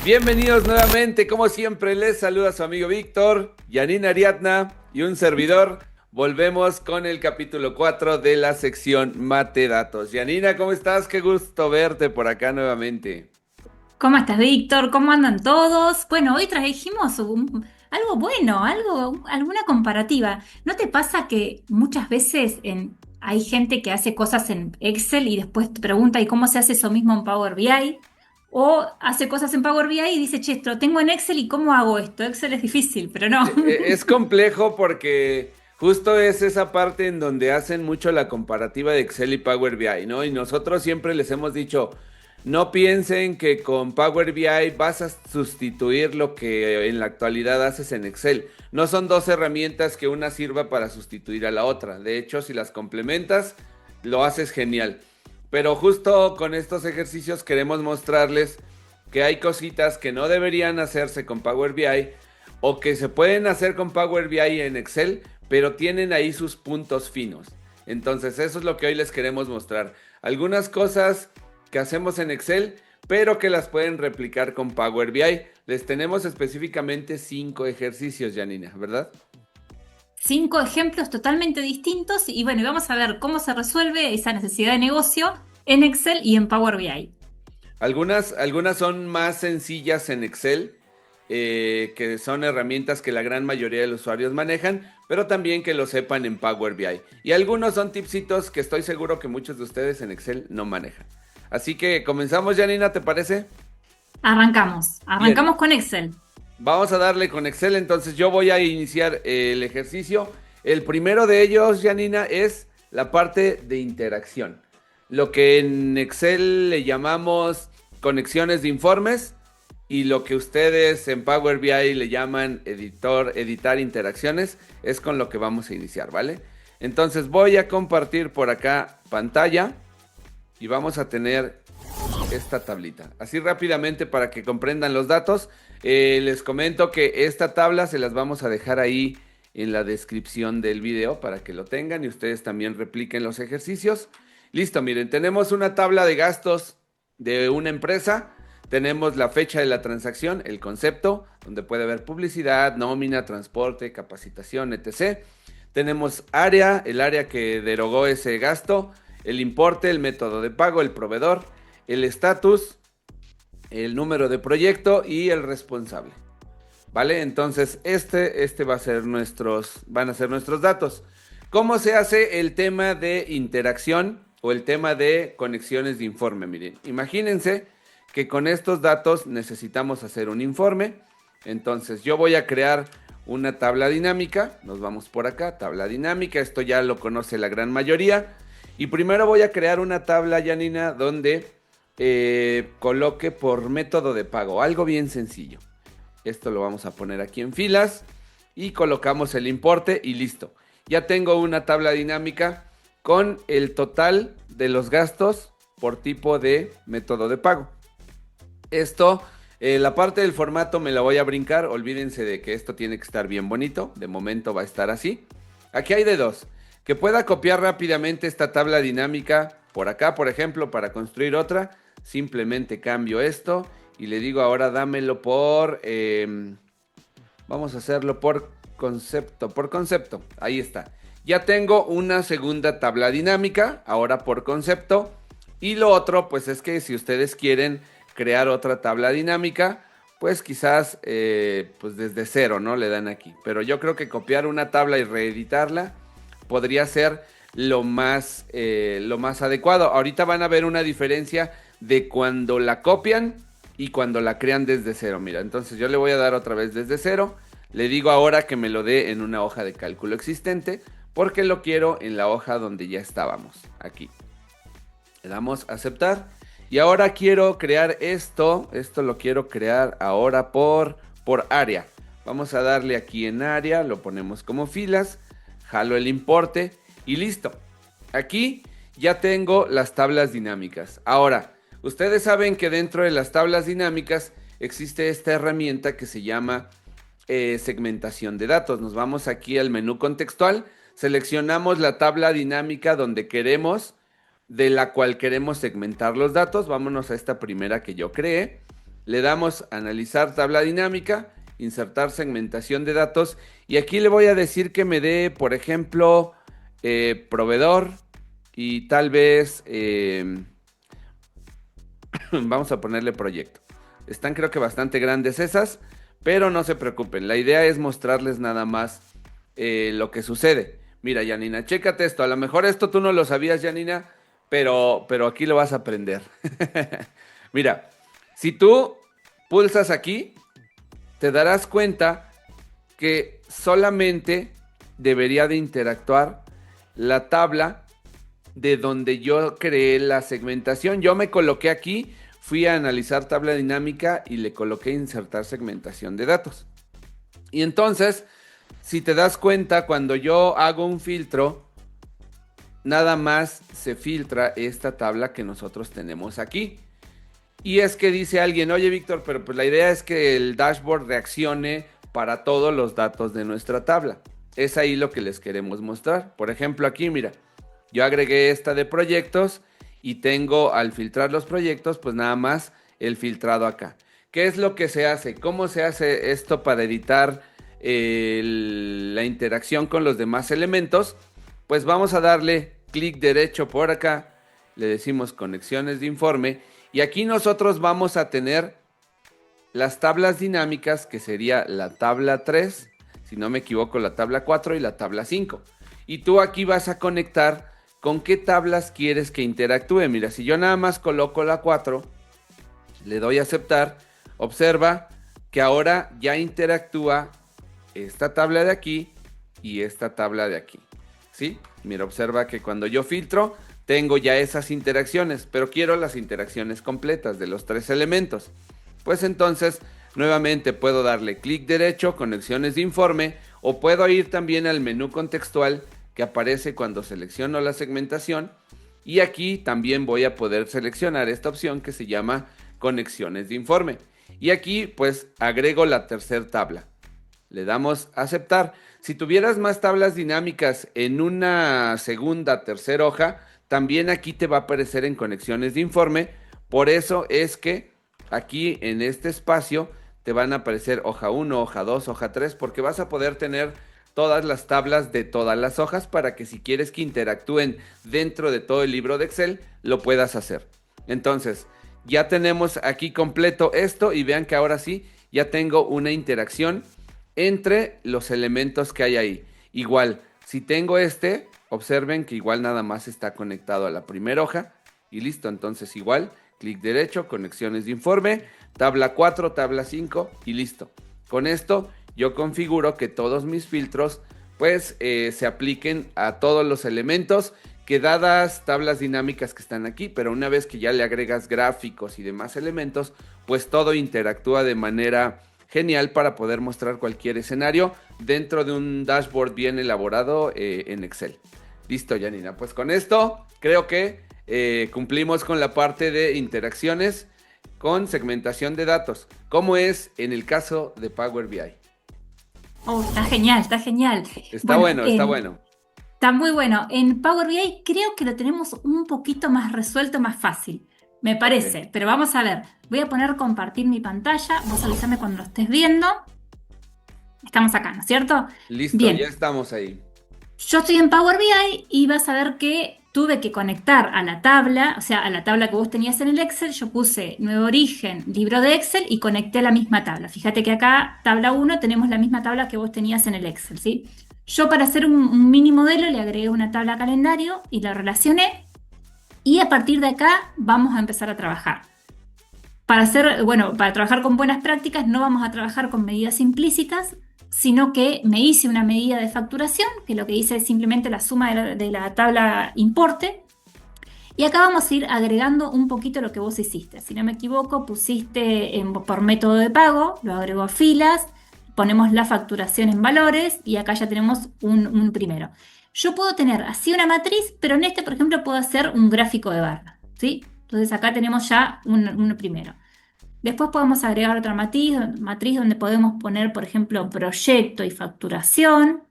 Bienvenidos nuevamente, como siempre les saluda su amigo Víctor, Yanina Ariadna y un servidor. Volvemos con el capítulo 4 de la sección Mate Datos. Yanina, ¿cómo estás? Qué gusto verte por acá nuevamente. ¿Cómo estás, Víctor? ¿Cómo andan todos? Bueno, hoy trajimos algo bueno, alguna comparativa. ¿No te pasa que muchas veces hay gente que hace cosas en Excel y después te pregunta ¿y cómo se hace eso mismo en Power BI? O hace cosas en Power BI y dice, che, esto lo tengo en Excel y ¿cómo hago esto? Excel es difícil, pero no. Es complejo porque justo es esa parte en donde hacen mucho la comparativa de Excel y Power BI, ¿no? Y nosotros siempre les hemos dicho, no piensen que con Power BI vas a sustituir lo que en la actualidad haces en Excel. No son dos herramientas que una sirva para sustituir a la otra. De hecho, si las complementas, lo haces genial. Pero justo con estos ejercicios queremos mostrarles que hay cositas que no deberían hacerse con Power BI o que se pueden hacer con Power BI en Excel, pero tienen ahí sus puntos finos. Entonces, eso es lo que hoy les queremos mostrar. Algunas cosas que hacemos en Excel, pero que las pueden replicar con Power BI. Les tenemos específicamente 5 ejercicios, Janina, ¿verdad? 5 ejemplos totalmente distintos y bueno, y vamos a ver cómo se resuelve esa necesidad de negocio en Excel y en Power BI. Algunas son más sencillas en Excel, que son herramientas que la gran mayoría de los usuarios manejan, pero también que lo sepan en Power BI. Y algunos son tipsitos que estoy seguro que muchos de ustedes en Excel no manejan. Así que comenzamos, Janina, ¿te parece? Arrancamos, Bien, arrancamos con Excel. vamos a darle con Excel, entonces yo voy a iniciar el ejercicio. El primero de ellos, Janina, es la parte de interacción. Lo que en Excel le llamamos conexiones de informes y lo que ustedes en Power BI le llaman editar interacciones, es con lo que vamos a iniciar, ¿vale? Entonces voy a compartir por acá pantalla y vamos a tener esta tablita. Así rápidamente para que comprendan los datos, les comento que esta tabla se las vamos a dejar ahí en la descripción del video para que lo tengan y ustedes también repliquen los ejercicios. Listo, miren, tenemos una tabla de gastos de una empresa. Tenemos la fecha de la transacción, el concepto, donde puede haber publicidad, nómina, transporte, capacitación, etc. Tenemos área, el área que derogó ese gasto, el importe, el método de pago, el proveedor, el estatus, el número de proyecto y el responsable. ¿Vale? Entonces, van a ser nuestros datos. ¿Cómo se hace el tema de interacción o el tema de conexiones de informe? Miren, imagínense que con estos datos necesitamos hacer un informe. Entonces, yo voy a crear una tabla dinámica. Nos vamos por acá, tabla dinámica. Esto ya lo conoce la gran mayoría. Y primero voy a crear una tabla, Janina, donde coloque por método de pago. Algo bien sencillo. Esto lo vamos a poner aquí en filas y colocamos el importe y listo. Ya tengo una tabla dinámica con el total de los gastos por tipo de método de pago. Esto, la parte del formato me la voy a brincar. Olvídense de que esto tiene que estar bien bonito. De momento va a estar así. Aquí hay de dos. Que pueda copiar rápidamente esta tabla dinámica por acá, por ejemplo, para construir otra. Simplemente cambio esto y le digo ahora dámelo por... vamos a hacerlo por concepto, por concepto. Ahí está. Ya tengo una segunda tabla dinámica, ahora por concepto. Y lo otro, pues es que si ustedes quieren crear otra tabla dinámica, pues quizás pues desde cero, ¿no? Le dan aquí. Pero yo creo que copiar una tabla y reeditarla podría ser lo más adecuado. Ahorita van a ver una diferencia de cuando la copian y cuando la crean desde cero. Mira, entonces yo le voy a dar otra vez desde cero. Le digo ahora que me lo dé en una hoja de cálculo existente porque lo quiero en la hoja donde ya estábamos. Aquí. Le damos a aceptar. Y ahora quiero crear esto. Esto lo quiero crear ahora por área. Vamos a darle aquí en área. Lo ponemos como filas. Jalo el importe y listo. Aquí ya tengo las tablas dinámicas. Ahora, ustedes saben que dentro de las tablas dinámicas existe esta herramienta que se llama segmentación de datos. Nos vamos aquí al menú contextual, seleccionamos la tabla dinámica donde queremos, de la cual queremos segmentar los datos. Vámonos a esta primera que yo creé. le damos analizar tabla dinámica, insertar segmentación de datos y aquí le voy a decir que me dé, por ejemplo, proveedor y tal vez vamos a ponerle proyecto. Están creo que bastante grandes esas, pero no se preocupen. La idea es mostrarles nada más lo que sucede. Mira, Janina, chécate esto. A lo mejor esto tú no lo sabías, Janina, pero aquí lo vas a aprender. Mira, si tú pulsas aquí, te darás cuenta que solamente debería de interactuar la tabla de donde yo creé la segmentación. Yo me coloqué aquí, fui a analizar tabla dinámica y le coloqué insertar segmentación de datos. Y entonces, si te das cuenta, cuando yo hago un filtro, nada más se filtra esta tabla que nosotros tenemos aquí. Y es que dice alguien, oye Víctor, pero pues la idea es que el dashboard reaccione para todos los datos de nuestra tabla. Es ahí lo que les queremos mostrar. Por ejemplo, aquí, mira, yo agregué esta de proyectos y tengo al filtrar los proyectos, pues nada más el filtrado acá. ¿Qué es lo que se hace? ¿Cómo se hace esto para editar la interacción con los demás elementos? Pues vamos a darle clic derecho por acá, le decimos conexiones de informe y aquí nosotros vamos a tener las tablas dinámicas, que sería la tabla 3, si no me equivoco, la tabla 4 y la tabla 5. Y tú aquí vas a conectar con qué tablas quieres que interactúe. Mira, si yo nada más coloco la 4, le doy a aceptar, observa que ahora ya interactúa esta tabla de aquí y esta tabla de aquí. ¿Sí? Mira, observa que cuando yo filtro, tengo ya esas interacciones, pero quiero las interacciones completas de los 3 elementos. Pues entonces, nuevamente puedo darle clic derecho, conexiones de informe, o puedo ir también al menú contextual que aparece cuando selecciono la segmentación. Y aquí también voy a poder seleccionar esta opción que se llama conexiones de informe. Y aquí pues agrego la tercera tabla. Le damos a aceptar. Si tuvieras más tablas dinámicas en una segunda, tercera hoja, también aquí te va a aparecer en conexiones de informe. Por eso es que aquí en este espacio te van a aparecer hoja 1, hoja 2, hoja 3, porque vas a poder tener todas las tablas de todas las hojas para que si quieres que interactúen dentro de todo el libro de Excel, lo puedas hacer. Entonces, ya tenemos aquí completo esto y vean que ahora sí, ya tengo una interacción entre los elementos que hay ahí. Igual, si tengo este, observen que igual nada más está conectado a la primera hoja y listo. Entonces igual, clic derecho, conexiones de informe, tabla 4, tabla 5 y listo. Con esto yo configuro que todos mis filtros pues se apliquen a todos los elementos que dadas tablas dinámicas que están aquí, pero una vez que ya le agregas gráficos y demás elementos, pues todo interactúa de manera genial para poder mostrar cualquier escenario dentro de un dashboard bien elaborado en Excel. Listo, Janina. Pues con esto creo que cumplimos con la parte de interacciones con segmentación de datos, como es en el caso de Power BI. Oh, está genial, está genial. Está bueno, está bueno. Está muy bueno. En Power BI creo que lo tenemos un poquito más resuelto, más fácil, me parece. Ok. Pero vamos a ver. Voy a poner compartir mi pantalla. Vos avísame cuando lo estés viendo. Estamos acá, ¿no es cierto? Listo, ya Bien. estamos ahí. Yo estoy en Power BI y vas a ver que tuve que conectar a la tabla, o sea, a la tabla que vos tenías en el Excel. Yo puse nuevo origen, libro de Excel y conecté a la misma tabla. Fíjate que acá, tabla 1, tenemos la misma tabla que vos tenías en el Excel, ¿sí? Yo para hacer un mini modelo le agregué una tabla calendario y la relacioné y a partir de acá vamos a empezar a trabajar. Para trabajar con buenas prácticas no vamos a trabajar con medidas implícitas, sino que me hice una medida de facturación, que lo que hice es simplemente la suma de la tabla importe. Y acá vamos a ir agregando un poquito lo que vos hiciste. Si no me equivoco, pusiste por método de pago, lo agrego a filas, ponemos la facturación en valores y acá ya tenemos un primero. Yo puedo tener así una matriz, pero en este, por ejemplo, puedo hacer un gráfico de barra, ¿sí? Entonces acá tenemos ya un primero. Después podemos agregar otra matriz donde podemos poner, por ejemplo, proyecto y facturación.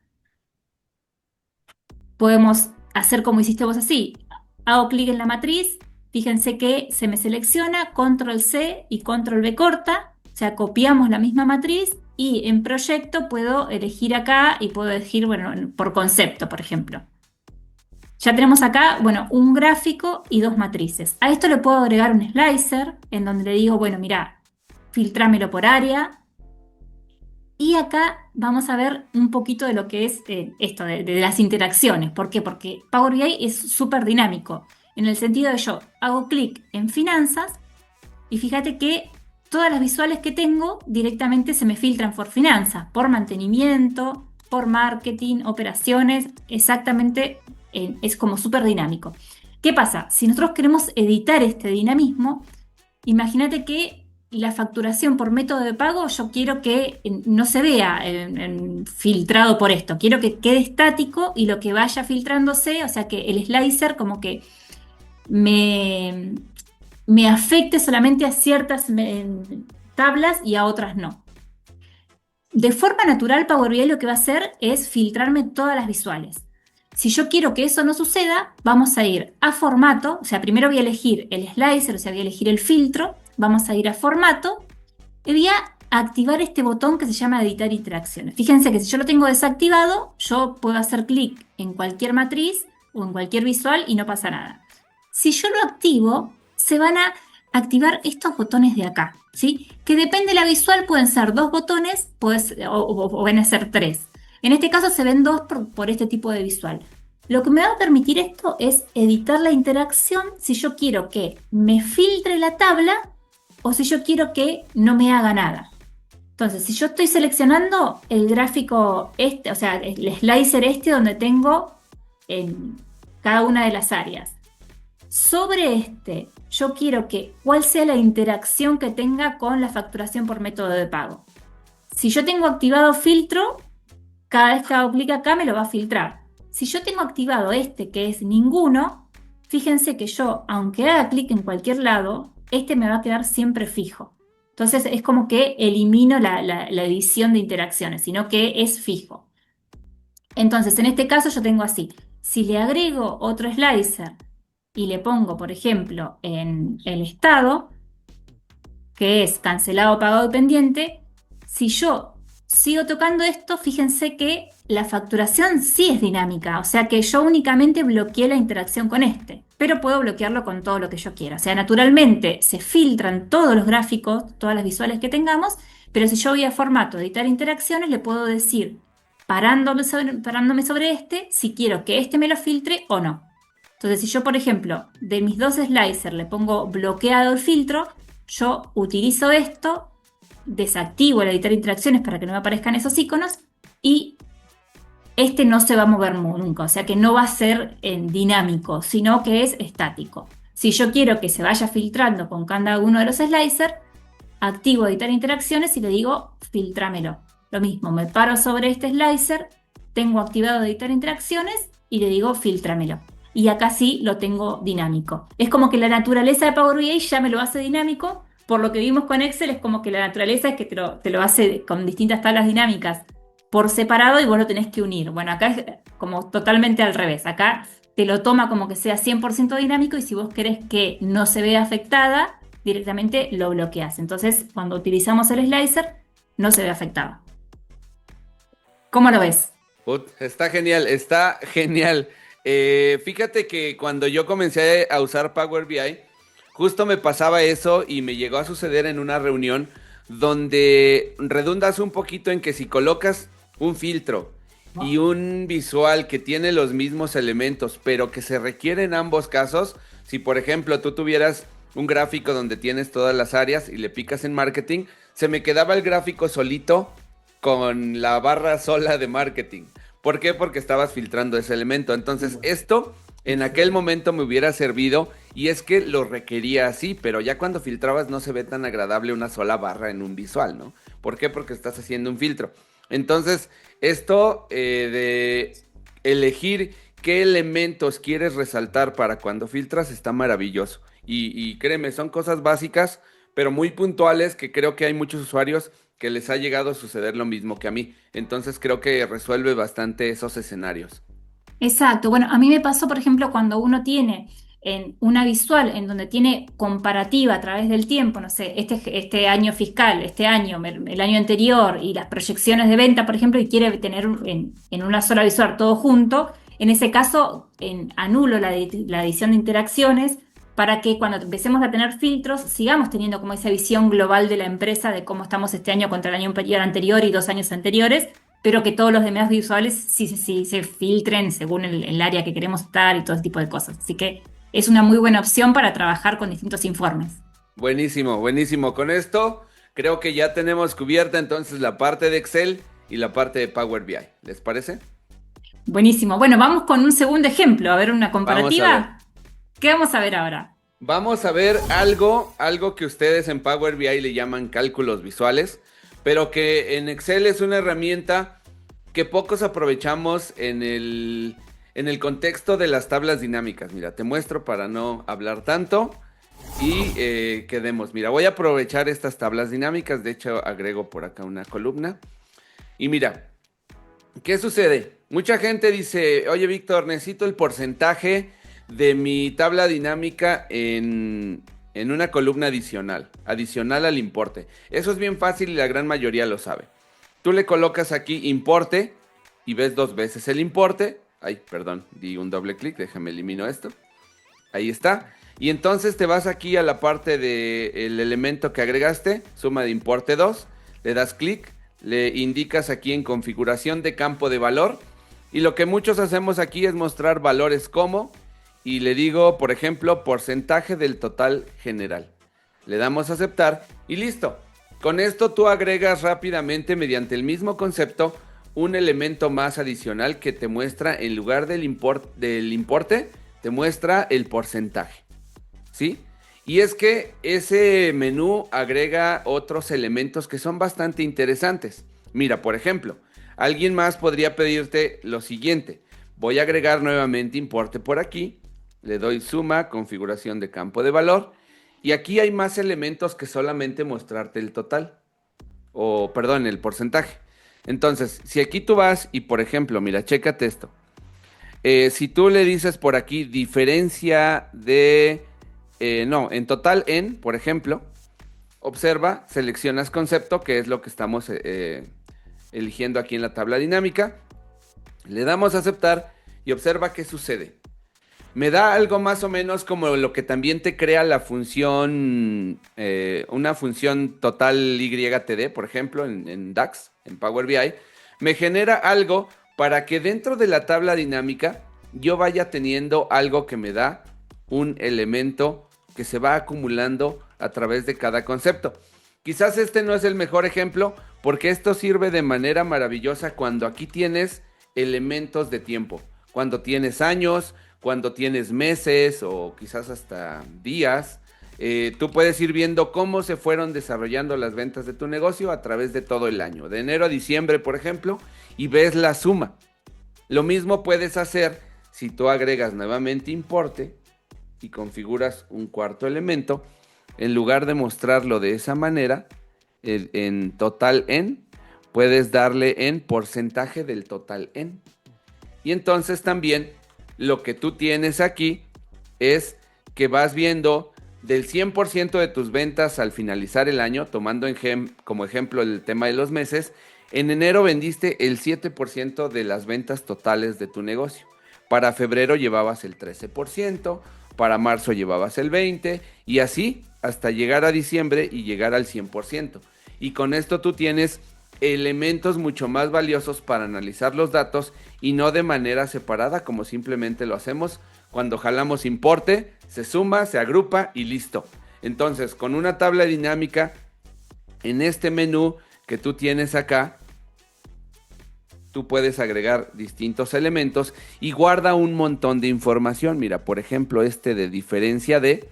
Podemos hacer como hiciste vos así. Hago clic en la matriz, Fíjense que se me selecciona Control C y Control V corta, o sea, copiamos la misma matriz y en proyecto puedo elegir acá y puedo elegir, bueno, por concepto, por ejemplo. Ya tenemos acá, bueno, un gráfico y dos matrices. A esto le puedo agregar un slicer en donde le digo, bueno, mira, filtrámelo por área. Y acá vamos a ver un poquito de lo que es esto, de las interacciones. ¿Por qué? Porque Power BI es súper dinámico. En el sentido de yo hago clic en finanzas y fíjate que todas las visuales que tengo directamente se me filtran por finanzas, por mantenimiento, por marketing, operaciones, exactamente es como súper dinámico. ¿Qué pasa? Si nosotros queremos editar este dinamismo, imagínate que la facturación por método de pago yo quiero que no se vea filtrado por esto, quiero que quede estático y lo que vaya filtrándose, o sea que el slicer como que me, me afecte solamente a ciertas tablas y a otras no. De forma natural, Power BI lo que va a hacer es filtrarme todas las visuales. Si yo quiero que eso no suceda, vamos a ir a formato, o sea, primero voy a elegir el slicer, o sea, voy a elegir el filtro, vamos a ir a formato y voy a activar este botón que se llama editar interacciones. Fíjense que si yo lo tengo desactivado, yo puedo hacer clic en cualquier matriz o en cualquier visual y no pasa nada. Si yo lo activo, se van a activar estos botones de acá, ¿sí? Que depende de la visual, pueden ser dos botones o van a ser tres. En este caso se ven dos por este tipo de visual. Lo que me va a permitir esto es editar la interacción si yo quiero que me filtre la tabla o si yo quiero que no me haga nada. Entonces, si yo estoy seleccionando el gráfico este, o sea, el slicer este donde tengo en cada una de las áreas, sobre este, yo quiero que cuál sea la interacción que tenga con la facturación por método de pago. Si yo tengo activado filtro, cada vez que hago clic acá me lo va a filtrar. Si yo tengo activado este que es ninguno, fíjense que yo, aunque haga clic en cualquier lado, este me va a quedar siempre fijo. Entonces es como que elimino la edición de interacciones, sino que es fijo. Entonces en este caso yo tengo así. Si le agrego otro slicer y le pongo, por ejemplo, en el estado, que es cancelado, pagado y pendiente, si yo sigo tocando esto, fíjense que la facturación sí es dinámica, o sea que yo únicamente bloqueé la interacción con este, pero puedo bloquearlo con todo lo que yo quiera. O sea, naturalmente se filtran todos los gráficos, todas las visuales que tengamos, pero si yo voy a formato, editar interacciones, le puedo decir, parándome sobre este, si quiero que este me lo filtre o no. Entonces, si yo, por ejemplo, de mis dos slicers le pongo bloqueado el filtro, yo utilizo esto, desactivo el editar interacciones para que no me aparezcan esos iconos y este no se va a mover nunca, o sea que no va a ser dinámico, sino que es estático. Si yo quiero que se vaya filtrando con cada uno de los slicers, activo editar interacciones y le digo filtrámelo. Lo mismo, me paro sobre este slicer, tengo activado editar interacciones y le digo filtrámelo. Y acá sí lo tengo dinámico. Es como que la naturaleza de Power BI ya me lo hace dinámico. Por lo que vimos con Excel, es como que la naturaleza es que te lo hace con distintas tablas dinámicas por separado y vos lo tenés que unir. Bueno, acá es como totalmente al revés. Acá te lo toma como que sea 100% dinámico y si vos querés que no se vea afectada, directamente lo bloqueas. Entonces, cuando utilizamos el slicer, no se ve afectado. ¿Cómo lo ves? Está genial, está genial. Fíjate que cuando yo comencé a usar Power BI, justo me pasaba eso y me llegó a suceder en una reunión donde redundas un poquito en que si colocas un filtro y un visual que tiene los mismos elementos, pero que se requiere en ambos casos, si por ejemplo tú tuvieras un gráfico donde tienes todas las áreas y le picas en marketing, se me quedaba el gráfico solito con la barra sola de marketing. ¿Por qué? Porque estabas filtrando ese elemento. Entonces, esto en aquel momento me hubiera servido y es que lo requería así, pero ya cuando filtrabas no se ve tan agradable una sola barra en un visual, ¿no? ¿Por qué? Porque estás haciendo un filtro. Entonces, esto de elegir qué elementos quieres resaltar para cuando filtras está maravilloso. Y créeme, son cosas básicas, pero muy puntuales que creo que hay muchos usuarios que les ha llegado a suceder lo mismo que a mí. Entonces creo que resuelve bastante esos escenarios. Exacto. Bueno, a mí me pasó, por ejemplo, cuando uno tiene en una visual en donde tiene comparativa a través del tiempo, no sé, este año fiscal, este año, el año anterior y las proyecciones de venta, por ejemplo, y quiere tener en una sola visual todo junto, en ese caso anulo la edición de interacciones para que cuando empecemos a tener filtros sigamos teniendo como esa visión global de la empresa de cómo estamos este año contra el año anterior y 2 años anteriores, pero que todos los demás visuales sí se filtren según el área que queremos estar y todo ese tipo de cosas. Así que es una muy buena opción para trabajar con distintos informes. Buenísimo, buenísimo. Con esto creo que ya tenemos cubierta entonces la parte de Excel y la parte de Power BI. ¿Les parece? Buenísimo. Bueno, vamos con un segundo ejemplo, a ver una Vamos a ver. comparativa. ¿Qué vamos a ver ahora? Vamos a ver algo que ustedes en Power BI le llaman cálculos visuales, pero que en Excel es una herramienta que pocos aprovechamos en el contexto de las tablas dinámicas. Mira, te muestro para no hablar tanto y quedemos. Mira, voy a aprovechar estas tablas dinámicas, de hecho agrego por acá una columna. Y mira, ¿qué sucede? Mucha gente dice, oye Víctor, necesito el porcentaje de mi tabla dinámica en una columna adicional al importe. Eso es bien fácil y la gran mayoría lo sabe. Tú le colocas aquí importe y ves 2 veces el importe. Ay, perdón, di un doble clic, déjame elimino esto. Ahí está. Y entonces te vas aquí a la parte del elemento que agregaste, suma de importe 2, le das clic, le indicas aquí en configuración de campo de valor. Y lo que muchos hacemos aquí es mostrar valores como, y le digo, por ejemplo, porcentaje del total general. Le damos a aceptar y listo. Con esto tú agregas rápidamente mediante el mismo concepto un elemento más adicional que te muestra en lugar del importe, te muestra el porcentaje. ¿Sí? Y es que ese menú agrega otros elementos que son bastante interesantes. Mira, por ejemplo, alguien más podría pedirte lo siguiente. Voy a agregar nuevamente importe por aquí. Le doy suma, configuración de campo de valor. Y aquí hay más elementos que solamente mostrarte el total. O, perdón, el porcentaje. Entonces, si aquí tú vas y, por ejemplo, mira, chécate esto. Si tú le dices por aquí diferencia de... en total en, por ejemplo, observa, seleccionas concepto, que es lo que estamos eligiendo aquí en la tabla dinámica. Le damos a aceptar y observa qué sucede. Me da algo más o menos como lo que también te crea la función, una función total YTD, por ejemplo, en DAX, en Power BI. Me genera algo para que dentro de la tabla dinámica yo vaya teniendo algo que me da un elemento que se va acumulando a través de cada concepto. Quizás este no es el mejor ejemplo porque esto sirve de manera maravillosa cuando aquí tienes elementos de tiempo, cuando tienes años, cuando tienes meses o quizás hasta días. Tú puedes ir viendo cómo se fueron desarrollando las ventas de tu negocio a través de todo el año, de enero a diciembre, por ejemplo, y ves la suma. Lo mismo puedes hacer si tú agregas nuevamente importe y configuras un cuarto elemento. En lugar de mostrarlo de esa manera, en total en, puedes darle en porcentaje del total en. Y entonces también lo que tú tienes aquí es que vas viendo del 100% de tus ventas al finalizar el año, tomando como ejemplo el tema de los meses. En enero vendiste el 7% de las ventas totales de tu negocio. Para febrero llevabas el 13%, para marzo llevabas el 20% y así hasta llegar a diciembre y llegar al 100%. Y con esto tú tienes elementos mucho más valiosos para analizar los datos y no de manera separada como simplemente lo hacemos cuando jalamos importe, se suma, se agrupa y listo. Entonces, con una tabla dinámica en este menú que tú tienes acá, tú puedes agregar distintos elementos y guarda un montón de información. Mira, por ejemplo, este de diferencia de,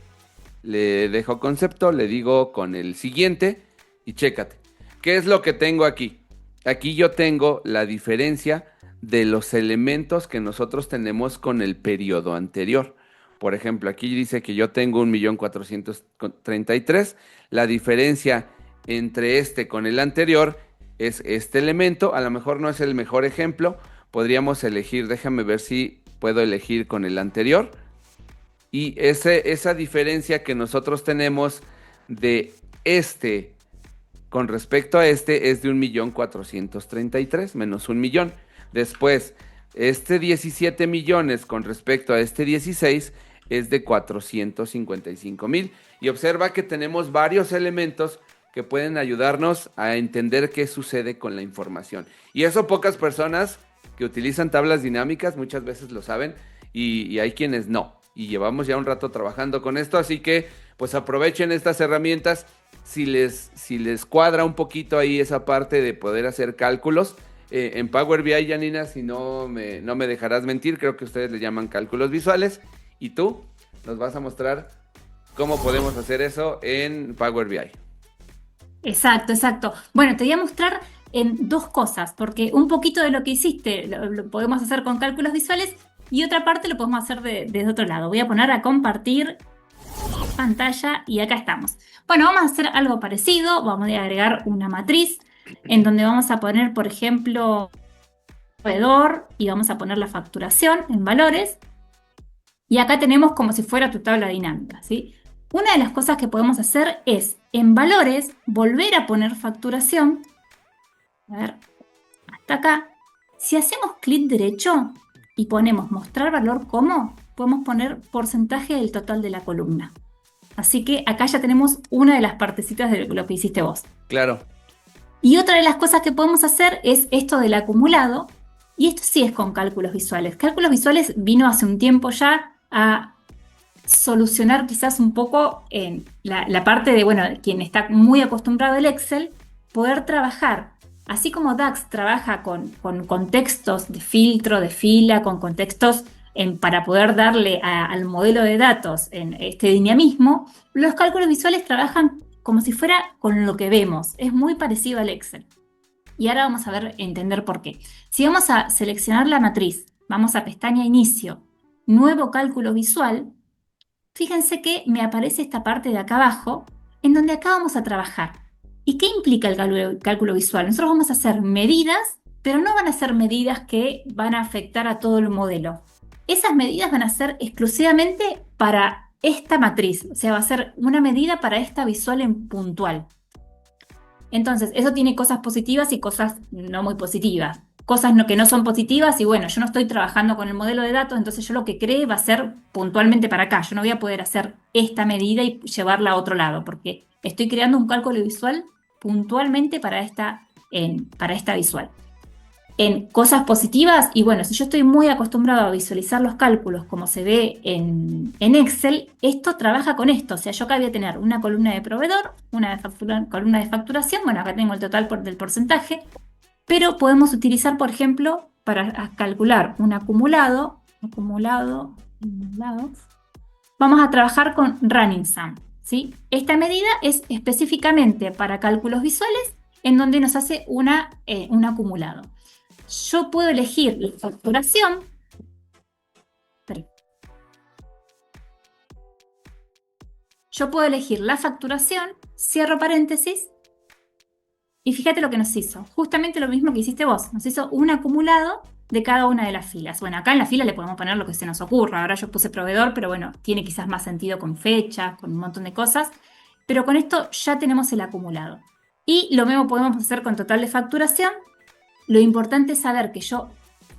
le dejo concepto, le digo con el siguiente y chécate. ¿Qué es lo que tengo aquí? Aquí yo tengo la diferencia de los elementos que nosotros tenemos con el periodo anterior. Por ejemplo, aquí dice que yo tengo 1,433,000. La diferencia entre este con el anterior es este elemento. A lo mejor no es el mejor ejemplo. Podríamos elegir, déjame ver si puedo elegir con el anterior. Y esa diferencia que nosotros tenemos de este con respecto a este es de 1.433.000 menos 1.000.000. Después, este 17 millones con respecto a este 16 es de 455.000. Y observa que tenemos varios elementos que pueden ayudarnos a entender qué sucede con la información. Y eso pocas personas que utilizan tablas dinámicas muchas veces lo saben y hay quienes no. Y llevamos ya un rato trabajando con esto, así que pues aprovechen estas herramientas si les cuadra un poquito ahí esa parte de poder hacer cálculos. En Power BI, Janina, si no me dejarás mentir, creo que ustedes le llaman cálculos visuales. Y tú nos vas a mostrar cómo podemos hacer eso en Power BI. Exacto, exacto. Bueno, te voy a mostrar en dos cosas, porque un poquito de lo que hiciste lo podemos hacer con cálculos visuales y otra parte lo podemos hacer desde otro lado. Voy a poner a compartir pantalla y acá estamos. Bueno, vamos a hacer algo parecido. Vamos a agregar una matriz en donde vamos a poner, por ejemplo, proveedor y vamos a poner la facturación en valores. Y acá tenemos como si fuera tu tabla dinámica, ¿sí? Una de las cosas que podemos hacer es, en valores, volver a poner facturación. A ver, hasta acá. Si hacemos clic derecho y ponemos mostrar valor como, podemos poner porcentaje del total de la columna. Así que acá ya tenemos una de las partecitas de lo que hiciste vos. Claro. Y otra de las cosas que podemos hacer es esto del acumulado. Y esto sí es con cálculos visuales. Cálculos visuales vino hace un tiempo ya a solucionar quizás un poco en la parte de, bueno, quien está muy acostumbrado al Excel, poder trabajar, así como DAX trabaja con contextos de filtro, de fila, con contextos para poder darle al modelo de datos en este dinamismo, los cálculos visuales trabajan como si fuera con lo que vemos. Es muy parecido al Excel. Y ahora vamos a ver, entender por qué. Si vamos a seleccionar la matriz, vamos a pestaña Inicio, Nuevo cálculo visual, fíjense que me aparece esta parte de acá abajo, en donde acá vamos a trabajar. ¿Y qué implica el cálculo visual? Nosotros vamos a hacer medidas, pero no van a ser medidas que van a afectar a todo el modelo. Esas medidas van a ser exclusivamente para esta matriz, o sea, va a ser una medida para esta visual en puntual. Entonces, eso tiene cosas positivas y cosas no muy positivas. Cosas que no son positivas y bueno, yo no estoy trabajando con el modelo de datos, entonces yo lo que cree va a ser puntualmente para acá. Yo no voy a poder hacer esta medida y llevarla a otro lado, porque estoy creando un cálculo visual puntualmente para esta visual. En cosas positivas, y bueno, si yo estoy muy acostumbrado a visualizar los cálculos como se ve en Excel, esto trabaja con esto. O sea, yo acá voy a tener una columna de proveedor, una columna de facturación, bueno, acá tengo el total del porcentaje, pero podemos utilizar, por ejemplo, para calcular un acumulado, vamos a trabajar con Running Sum, ¿sí? Esta medida es específicamente para cálculos visuales en donde nos hace un acumulado. Yo puedo elegir la facturación. Yo puedo elegir la facturación, cierro paréntesis, y fíjate lo que nos hizo. Justamente lo mismo que hiciste vos. Nos hizo un acumulado de cada una de las filas. Bueno, acá en la fila le podemos poner lo que se nos ocurra. Ahora yo puse proveedor, pero bueno, tiene quizás más sentido con fechas, con un montón de cosas. Pero con esto ya tenemos el acumulado. Y lo mismo podemos hacer con total de facturación. Lo importante es saber que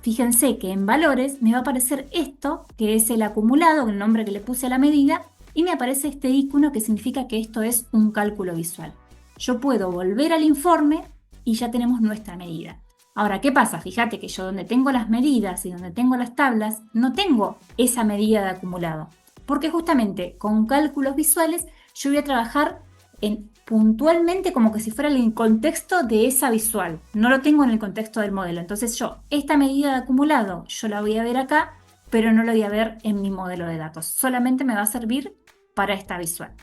fíjense que en valores me va a aparecer esto, que es el acumulado, el nombre que le puse a la medida, y me aparece este icono que significa que esto es un cálculo visual. Yo puedo volver al informe y ya tenemos nuestra medida. Ahora, ¿qué pasa? Fíjate que yo donde tengo las medidas y donde tengo las tablas, no tengo esa medida de acumulado. Porque justamente con cálculos visuales yo voy a trabajar puntualmente como que si fuera el contexto de esa visual. No lo tengo en el contexto del modelo. Entonces esta medida de acumulado, yo la voy a ver acá, pero no la voy a ver en mi modelo de datos. Solamente me va a servir para esta visual.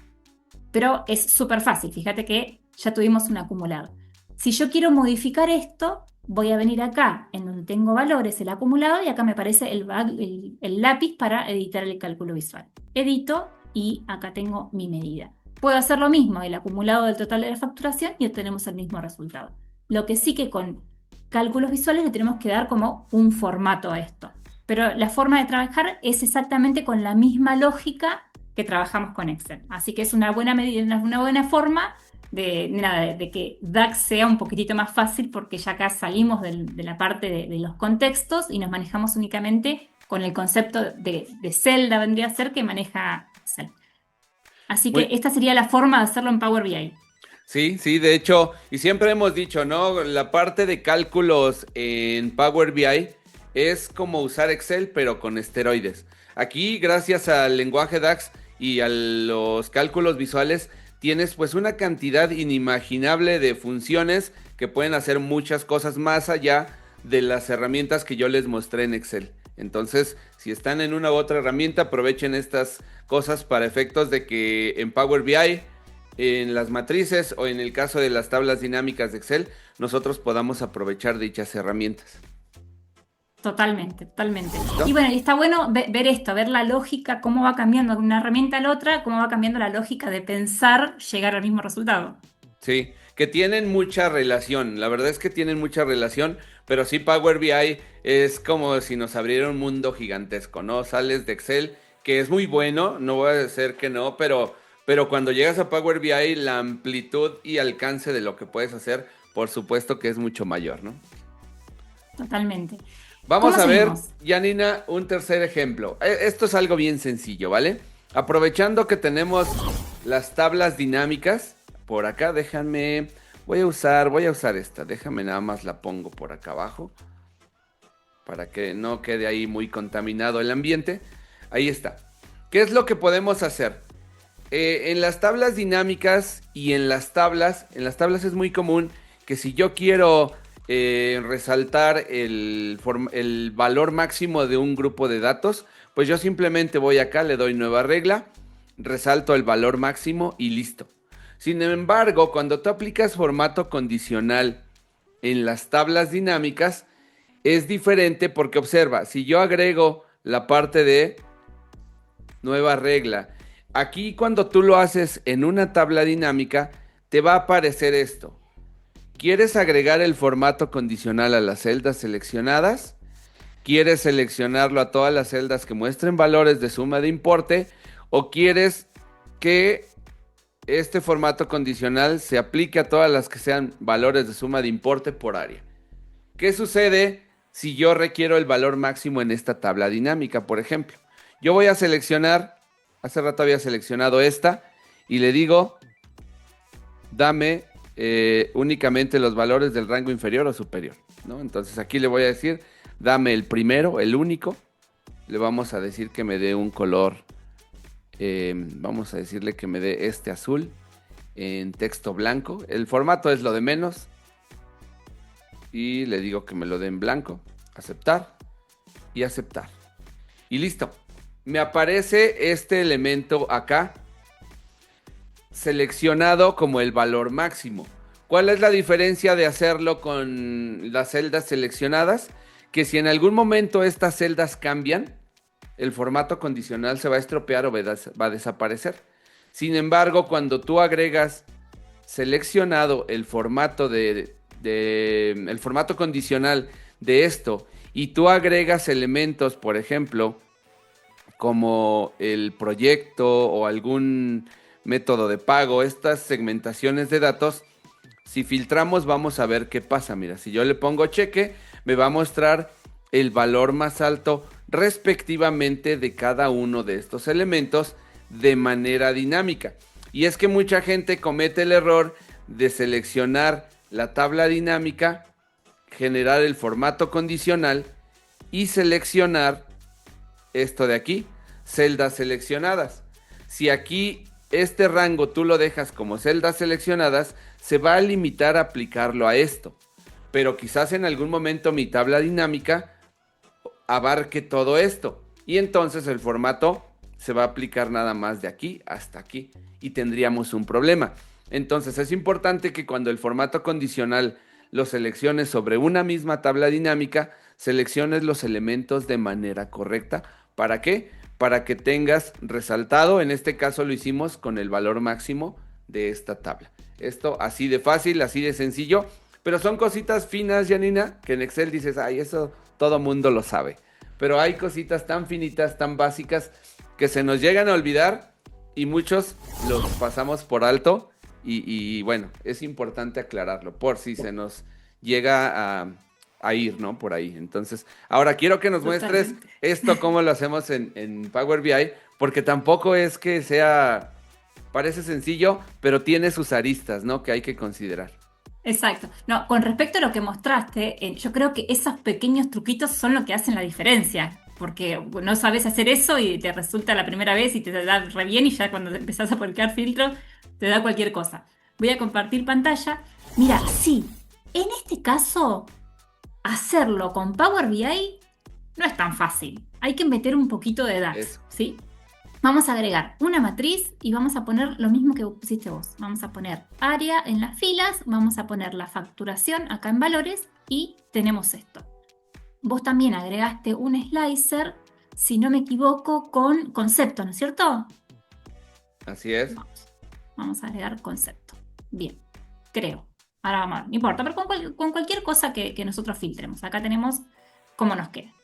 Pero es súper fácil. Fíjate que ya tuvimos un acumulado. Si yo quiero modificar esto, voy a venir acá, en donde tengo valores, el acumulado, y acá me aparece el lápiz para editar el cálculo visual. Edito y acá tengo mi medida. Puedo hacer lo mismo, el acumulado del total de la facturación, y obtenemos el mismo resultado. Lo que sí que con cálculos visuales le tenemos que dar como un formato a esto. pero la forma de trabajar es exactamente con la misma lógica que trabajamos con Excel. Así que es una buena medida, una buena forma de que DAX sea un poquitito más fácil porque ya acá salimos de la parte de los contextos y nos manejamos únicamente con el concepto de celda, vendría a ser que maneja Excel. Así que Muy, esta sería la forma de hacerlo en Power BI. sí, sí, de hecho, y siempre hemos dicho, ¿no? La parte de cálculos en Power BI es como usar Excel, pero con esteroides. Aquí, gracias al lenguaje DAX y a los cálculos visuales, tienes pues una cantidad inimaginable de funciones que pueden hacer muchas cosas más allá de las herramientas que yo les mostré en Excel. Entonces, si están en una u otra herramienta, aprovechen estas cosas para efectos de que en Power BI, en las matrices o en el caso de las tablas dinámicas de Excel, nosotros podamos aprovechar dichas herramientas. Totalmente, totalmente. ¿Listo? Y bueno, y está bueno ver esto, ver la lógica, cómo va cambiando de una herramienta a la otra, cómo va cambiando la lógica de pensar llegar al mismo resultado. Sí, que tienen mucha relación. La verdad es que tienen mucha relación, pero sí Power BI es como si nos abriera un mundo gigantesco, ¿no? Sales de Excel, que es muy bueno, no voy a decir que no, pero cuando llegas a Power BI, la amplitud y alcance de lo que puedes hacer, por supuesto que es mucho mayor, ¿no? Totalmente. Vamos ¿Cómo a ver, seguimos? Janina, un tercer ejemplo. Esto es algo bien sencillo, ¿vale? Aprovechando que tenemos las tablas dinámicas, por acá déjame, voy a usar esta, déjame nada más la pongo por acá abajo, para que no quede ahí muy contaminado el ambiente. Ahí está. ¿Qué es lo que podemos hacer? En las tablas dinámicas y en las tablas es muy común que si yo quiero resaltar el valor máximo de un grupo de datos, pues yo simplemente voy acá, le doy nueva regla, resalto el valor máximo y listo. Sin embargo, cuando tú aplicas formato condicional en las tablas dinámicas, es diferente porque observa, si yo agrego la parte de nueva regla. Aquí cuando tú lo haces en una tabla dinámica, te va a aparecer esto. ¿Quieres agregar el formato condicional a las celdas seleccionadas? ¿Quieres seleccionarlo a todas las celdas que muestren valores de suma de importe? ¿O quieres que este formato condicional se aplique a todas las que sean valores de suma de importe por área? ¿Qué sucede si yo requiero el valor máximo en esta tabla dinámica, por ejemplo? Yo voy a seleccionar, hace rato había seleccionado esta, y le digo, dame únicamente los valores del rango inferior o superior, ¿no? Entonces aquí le voy a decir, dame el primero, el único, le vamos a decir que me dé un color, vamos a decirle que me dé este azul en texto blanco, el formato es lo de menos, y le digo que me lo dé en blanco, aceptar y aceptar. Y listo. Me aparece este elemento acá seleccionado como el valor máximo. ¿Cuál es la diferencia de hacerlo con las celdas seleccionadas? Que si en algún momento estas celdas cambian, el formato condicional se va a estropear o va a desaparecer. Sin embargo, cuando tú agregas seleccionado el formato el formato condicional de esto y tú agregas elementos, por ejemplo, como el proyecto o algún método de pago, estas segmentaciones de datos, si filtramos vamos a ver qué pasa. Mira, si yo le pongo cheque, me va a mostrar el valor más alto respectivamente de cada uno de estos elementos de manera dinámica. Y es que mucha gente comete el error de seleccionar la tabla dinámica, generar el formato condicional y seleccionar esto de aquí, celdas seleccionadas. Si aquí este rango tú lo dejas como celdas seleccionadas, se va a limitar a aplicarlo a esto. Pero quizás en algún momento mi tabla dinámica abarque todo esto. Y entonces el formato se va a aplicar nada más de aquí hasta aquí. Y tendríamos un problema. Entonces es importante que cuando el formato condicional lo selecciones sobre una misma tabla dinámica, selecciones los elementos de manera correcta. ¿Para qué? Para que tengas resaltado, en este caso lo hicimos con el valor máximo de esta tabla. Esto así de fácil, así de sencillo, pero son cositas finas, Janina, que en Excel dices, ay, eso todo mundo lo sabe. pero hay cositas tan finitas, tan básicas, que se nos llegan a olvidar y muchos los pasamos por alto y bueno, es importante aclararlo por si se nos llega a ir, ¿no? Por ahí. Entonces, ahora quiero que nos muestres Totalmente. esto, cómo lo hacemos en Power BI, porque tampoco es que sea, parece sencillo, pero tiene sus aristas, ¿no? Que hay que considerar. Exacto. No, con respecto a lo que mostraste, yo creo que esos pequeños truquitos son lo que hacen la diferencia. Porque no sabes hacer eso y te resulta la primera vez y te da re bien y ya cuando empezás a aplicar filtros te da cualquier cosa. Voy a compartir pantalla. Mira, sí, en este caso, hacerlo con Power BI no es tan fácil. Hay que meter un poquito de DAX, Eso. ¿sí? Vamos a agregar una matriz y vamos a poner lo mismo que pusiste vos. Vamos a poner área en las filas, vamos a poner la facturación acá en valores y tenemos esto. Vos también agregaste un slicer, si no me equivoco, con concepto, ¿no es cierto? Así es. Vamos a agregar concepto. Bien, creo. Ahora vamos a ver, no importa, pero con cualquier cosa que nosotros filtremos. Acá tenemos cómo nos queda.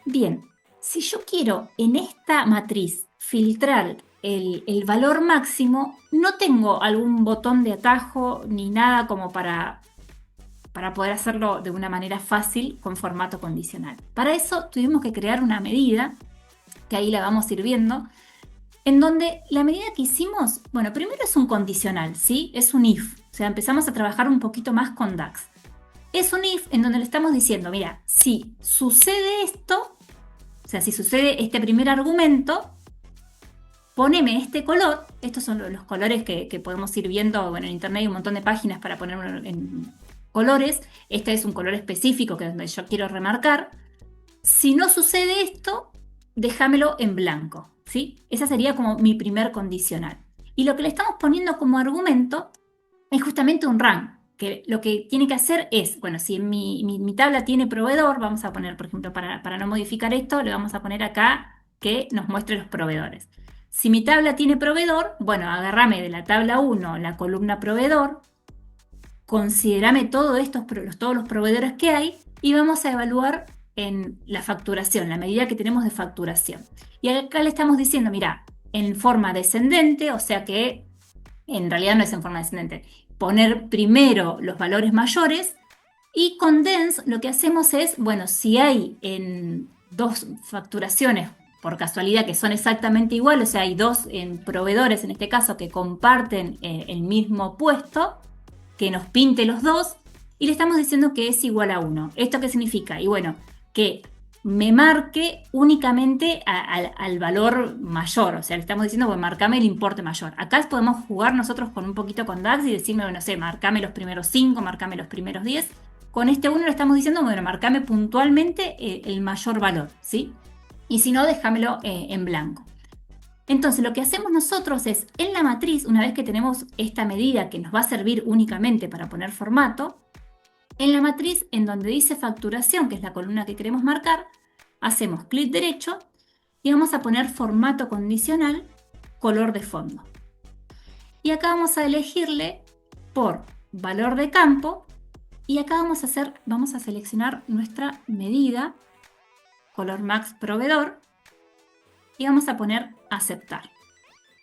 Bien, si yo quiero en esta matriz filtrar el valor máximo, no tengo algún botón de atajo ni nada como para poder hacerlo de una manera fácil con formato condicional. Para eso tuvimos que crear una medida, que ahí la vamos a ir viendo, en donde la medida que hicimos, bueno, primero es un condicional, ¿sí? Es un if, o sea, empezamos a trabajar un poquito más con DAX. Es un if en donde le estamos diciendo, mira, si sucede esto, o sea, si sucede este primer argumento, poneme este color. Estos son los colores que podemos ir viendo. Bueno, en internet hay un montón de páginas para poner en colores. Este es un color específico que es donde yo quiero remarcar. Si no sucede esto, déjamelo en blanco, ¿sí? Esa sería como mi primer condicional. Y lo que le estamos poniendo como argumento es justamente un rank, que lo que tiene que hacer es, bueno, si en mi tabla tiene proveedor, vamos a poner, por ejemplo, para no modificar esto, le vamos a poner acá que nos muestre los proveedores. Si mi tabla tiene proveedor, bueno, agárrame de la tabla 1 la columna proveedor, considérame todos los proveedores que hay y vamos a evaluar en la facturación, la medida que tenemos de facturación. Y acá le estamos diciendo, mira, en forma descendente, o sea que en realidad no es en forma descendente, poner primero los valores mayores y con Dense lo que hacemos es, bueno, si hay en dos facturaciones por casualidad que son exactamente igual, o sea, hay dos proveedores en este caso que comparten el mismo puesto, que nos pinte los dos y le estamos diciendo que es igual a 1. ¿Esto qué significa? Y bueno, que me marque únicamente al valor mayor, o sea, le estamos diciendo, bueno, marcame el importe mayor. Acá podemos jugar nosotros con un poquito con DAX y decirme, bueno, no sé, marcame los primeros 5, marcame los primeros 10. Con este 1 le estamos diciendo, bueno, marcame puntualmente el mayor valor, ¿sí? Y si no, déjamelo en blanco. Entonces, lo que hacemos nosotros es, en la matriz, una vez que tenemos esta medida que nos va a servir únicamente para poner formato, en la matriz, en donde dice facturación, que es la columna que queremos marcar, hacemos clic derecho y vamos a poner formato condicional, color de fondo. Y acá vamos a elegirle por valor de campo y acá vamos a seleccionar nuestra medida, color max proveedor, y vamos a poner aceptar.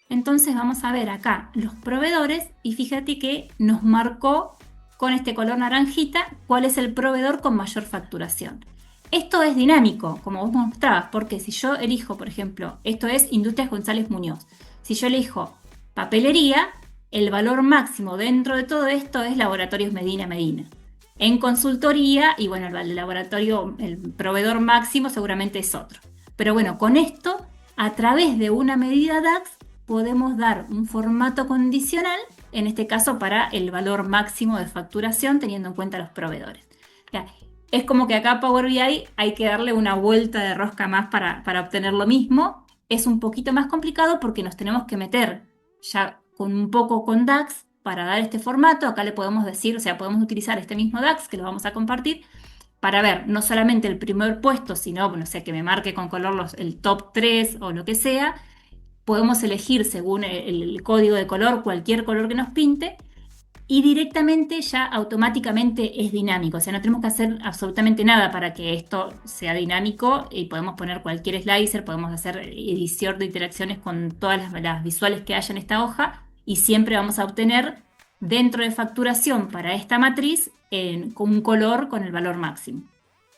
Entonces vamos a ver acá los proveedores y fíjate que nos marcó con este color naranjita cuál es el proveedor con mayor facturación. Esto es dinámico, como vos mostrabas, porque si yo elijo, por ejemplo, esto es Industrias González Muñoz, si yo elijo papelería, el valor máximo dentro de todo esto es Laboratorios Medina Medina. En consultoría, y bueno, el laboratorio, el proveedor máximo seguramente es otro. Pero bueno, con esto, a través de una medida DAX, podemos dar un formato condicional, en este caso para el valor máximo de facturación, teniendo en cuenta los proveedores. Ya, es como que acá Power BI hay que darle una vuelta de rosca más para obtener lo mismo. Es un poquito más complicado porque nos tenemos que meter ya con un poco con DAX para dar este formato. Acá le podemos decir, o sea, podemos utilizar este mismo DAX que lo vamos a compartir para ver no solamente el primer puesto, sino, no sé, que me marque con color el top 3 o lo que sea. Podemos elegir según el código de color cualquier color que nos pinte y directamente ya automáticamente es dinámico. O sea, no tenemos que hacer absolutamente nada para que esto sea dinámico y podemos poner cualquier slicer, podemos hacer edición de interacciones con todas las visuales que haya en esta hoja y siempre vamos a obtener dentro de facturación para esta matriz con un color con el valor máximo.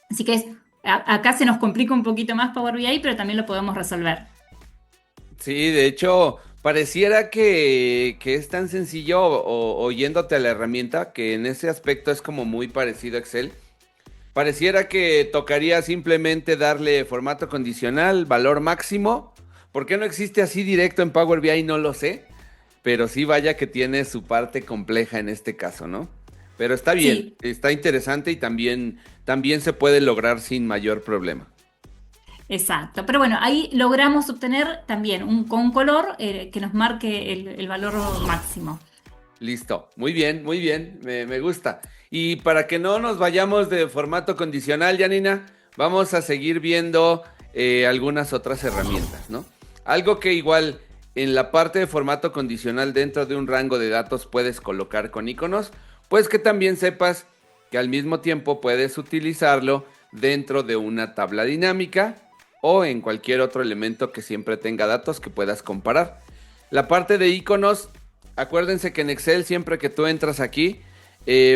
Así que acá se nos complica un poquito más Power BI, pero también lo podemos resolver. Sí, de hecho, pareciera que es tan sencillo oyéndote a la herramienta que en ese aspecto es como muy parecido a Excel. Pareciera que tocaría simplemente darle formato condicional, valor máximo. ¿Por qué no existe así directo en Power BI? No lo sé. Pero sí vaya que tiene su parte compleja en este caso, ¿no? Pero está bien, Sí, está interesante y también se puede lograr sin mayor problema. exacto. Pero bueno, ahí logramos obtener también con un color que nos marque el valor máximo. Listo, muy bien, me gusta. Y para que no nos vayamos de formato condicional, Janina, vamos a seguir viendo algunas otras herramientas, ¿no? Algo que igual en la parte de formato condicional dentro de un rango de datos puedes colocar con iconos, pues que también sepas que al mismo tiempo puedes utilizarlo dentro de una tabla dinámica o en cualquier otro elemento que siempre tenga datos que puedas comparar. La parte de iconos, acuérdense que en Excel siempre que tú entras aquí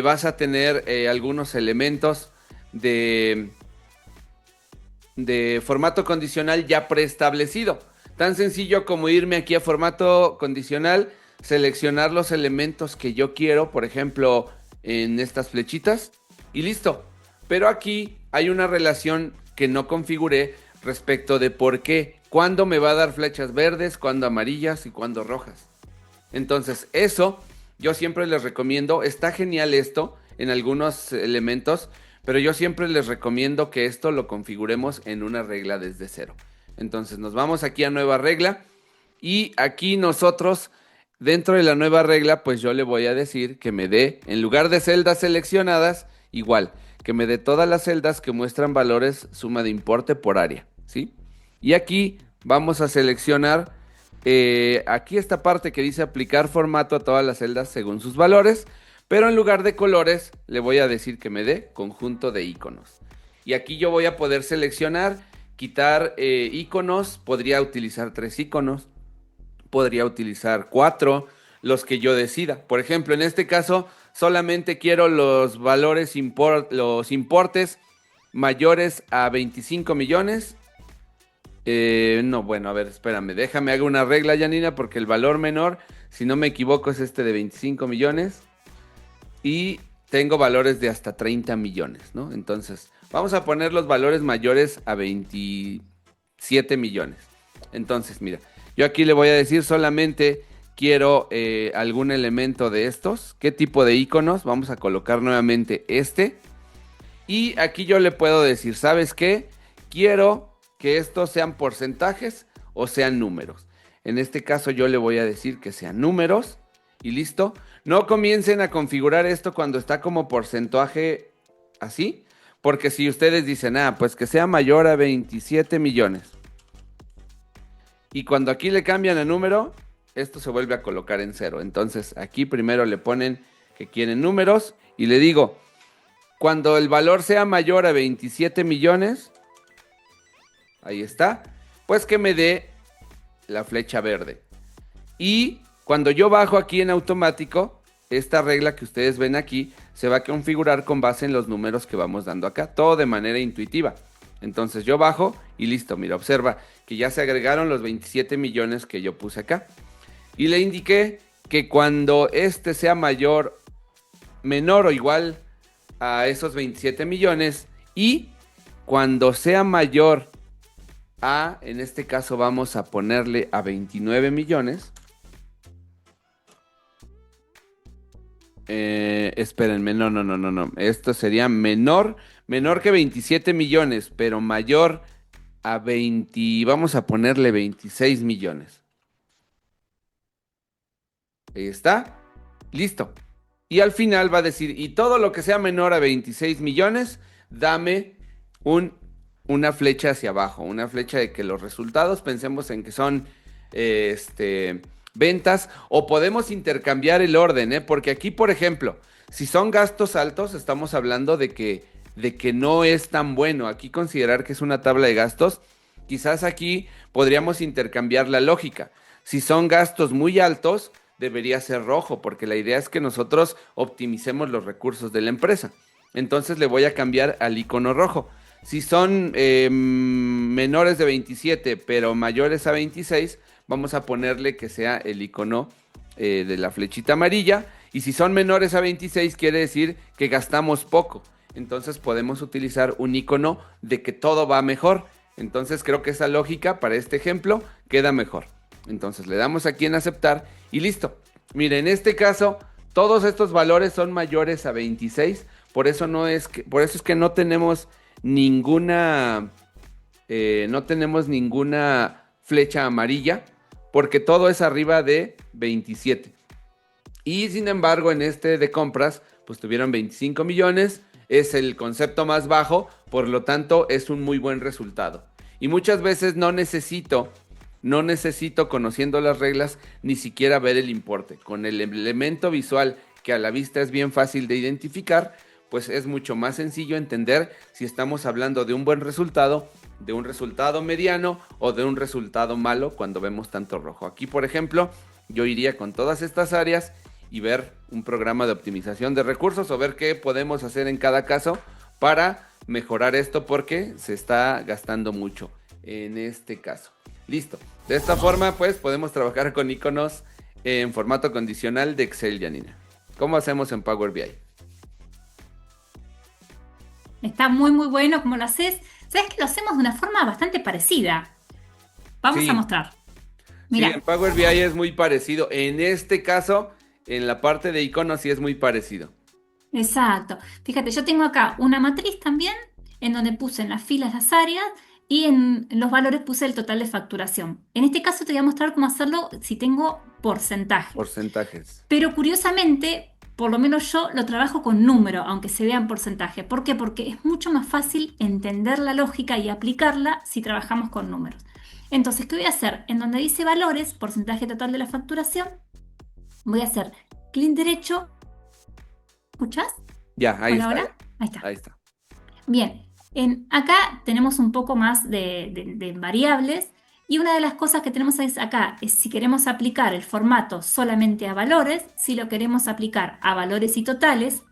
vas a tener algunos elementos de, de formato condicional ya preestablecido. Tan sencillo como irme aquí a formato condicional, seleccionar los elementos que yo quiero, por ejemplo, en estas flechitas, y listo. Pero aquí hay una relación que no configuré respecto de por qué, cuándo me va a dar flechas verdes, cuándo amarillas y cuándo rojas. Entonces, eso yo siempre les recomiendo, está genial esto en algunos elementos, pero yo siempre les recomiendo que esto lo configuremos en una regla desde cero. Entonces, nos vamos aquí a nueva regla y aquí nosotros, dentro de la nueva regla, pues yo le voy a decir que me dé, en lugar de celdas seleccionadas, igual, que me dé todas las celdas que muestran valores suma de importe por área, ¿sí? Y aquí vamos a seleccionar aquí esta parte que dice aplicar formato a todas las celdas según sus valores, pero en lugar de colores le voy a decir que me dé conjunto de iconos. Y aquí yo voy a poder seleccionar, quitar iconos, podría utilizar 3 iconos, podría utilizar 4, los que yo decida. Por ejemplo, en este caso solamente quiero los valores, los importes mayores a 25 millones. No, bueno, a ver, espérame, déjame hago una regla, Janina, porque el valor menor, si no me equivoco, es este de 25 millones y tengo valores de hasta 30 millones, ¿no? Entonces, vamos a poner los valores mayores a 27 millones. Entonces, mira, yo aquí le voy a decir solamente quiero algún elemento de estos. ¿Qué tipo de iconos? Vamos a colocar nuevamente este. Y aquí yo le puedo decir, ¿sabes qué? Quiero que estos sean porcentajes o sean números. En este caso yo le voy a decir que sean números y listo. No comiencen a configurar esto cuando está como porcentaje así, porque si ustedes dicen, pues que sea mayor a 27 millones. Y cuando aquí le cambian el número, esto se vuelve a colocar en cero. Entonces aquí primero le ponen que quieren números y le digo, cuando el valor sea mayor a 27 millones, ahí está, pues que me dé la flecha verde. Y cuando yo bajo aquí en automático, esta regla que ustedes ven aquí se va a configurar con base en los números que vamos dando acá, todo de manera intuitiva. Entonces yo bajo y listo, mira, observa que ya se agregaron los 27 millones que yo puse acá. Y le indiqué que cuando este sea menor o igual a esos 27 millones y cuando sea mayor en este caso vamos a ponerle a 29 millones. Espérenme, no. Esto sería menor que 27 millones, pero mayor a 20, vamos a ponerle 26 millones. Ahí está. Listo. Y al final va a decir, y todo lo que sea menor a 26 millones, dame una flecha hacia abajo, una flecha de que los resultados, pensemos en que son ventas, o podemos intercambiar el orden, ¿eh? Porque aquí, por ejemplo, si son gastos altos, estamos hablando de que no es tan bueno. Aquí considerar que es una tabla de gastos, quizás aquí podríamos intercambiar la lógica. Si son gastos muy altos, debería ser rojo, porque la idea es que nosotros optimicemos los recursos de la empresa. Entonces le voy a cambiar al icono rojo. Si son menores de 27, pero mayores a 26, vamos a ponerle que sea el icono de la flechita amarilla. Y si son menores a 26, quiere decir que gastamos poco. Entonces podemos utilizar un icono de que todo va mejor. Entonces creo que esa lógica para este ejemplo queda mejor. Entonces le damos aquí en aceptar y listo. Mire, en este caso todos estos valores son mayores a 26. Por eso por eso es que no tenemos ninguna flecha amarilla, porque todo es arriba de 27. Y sin embargo, en este de compras, pues tuvieron 25 millones, es el concepto más bajo, por lo tanto es un muy buen resultado. Y muchas veces no necesito, conociendo las reglas, ni siquiera ver el importe. Con el elemento visual que a la vista es bien fácil de identificar, pues es mucho más sencillo entender si estamos hablando de un buen resultado, de un resultado mediano o de un resultado malo cuando vemos tanto rojo. Aquí, por ejemplo, yo iría con todas estas áreas y ver un programa de optimización de recursos o ver qué podemos hacer en cada caso para mejorar esto, porque se está gastando mucho en este caso. Listo. De esta forma, pues podemos trabajar con iconos en formato condicional de Excel, Janina. ¿Cómo hacemos en Power BI? Está muy, muy bueno como lo haces. Sabes que lo hacemos de una forma bastante parecida. Vamos a Sí, mostrar. sí, Mira, en Power BI es muy parecido. En este caso, en la parte de iconos sí es muy parecido. exacto. Fíjate, yo tengo acá una matriz también, en donde puse en las filas las áreas y en los valores puse el total de facturación. En este caso te voy a mostrar cómo hacerlo si tengo porcentajes. Porcentajes. Pero curiosamente, por lo menos yo lo trabajo con número, aunque se vea en porcentaje. ¿Por qué? Porque es mucho más fácil entender la lógica y aplicarla si trabajamos con números. Entonces, ¿qué voy a hacer? En donde dice valores, porcentaje total de la facturación, voy a hacer clic derecho. ¿Escuchás? Ya, ahí Hola, está, hola. ya. Ahí está. Ahí está. Bien, acá tenemos un poco más de variables y una de las cosas que tenemos acá es si queremos aplicar el formato solamente a valores, si lo queremos aplicar a valores y totales,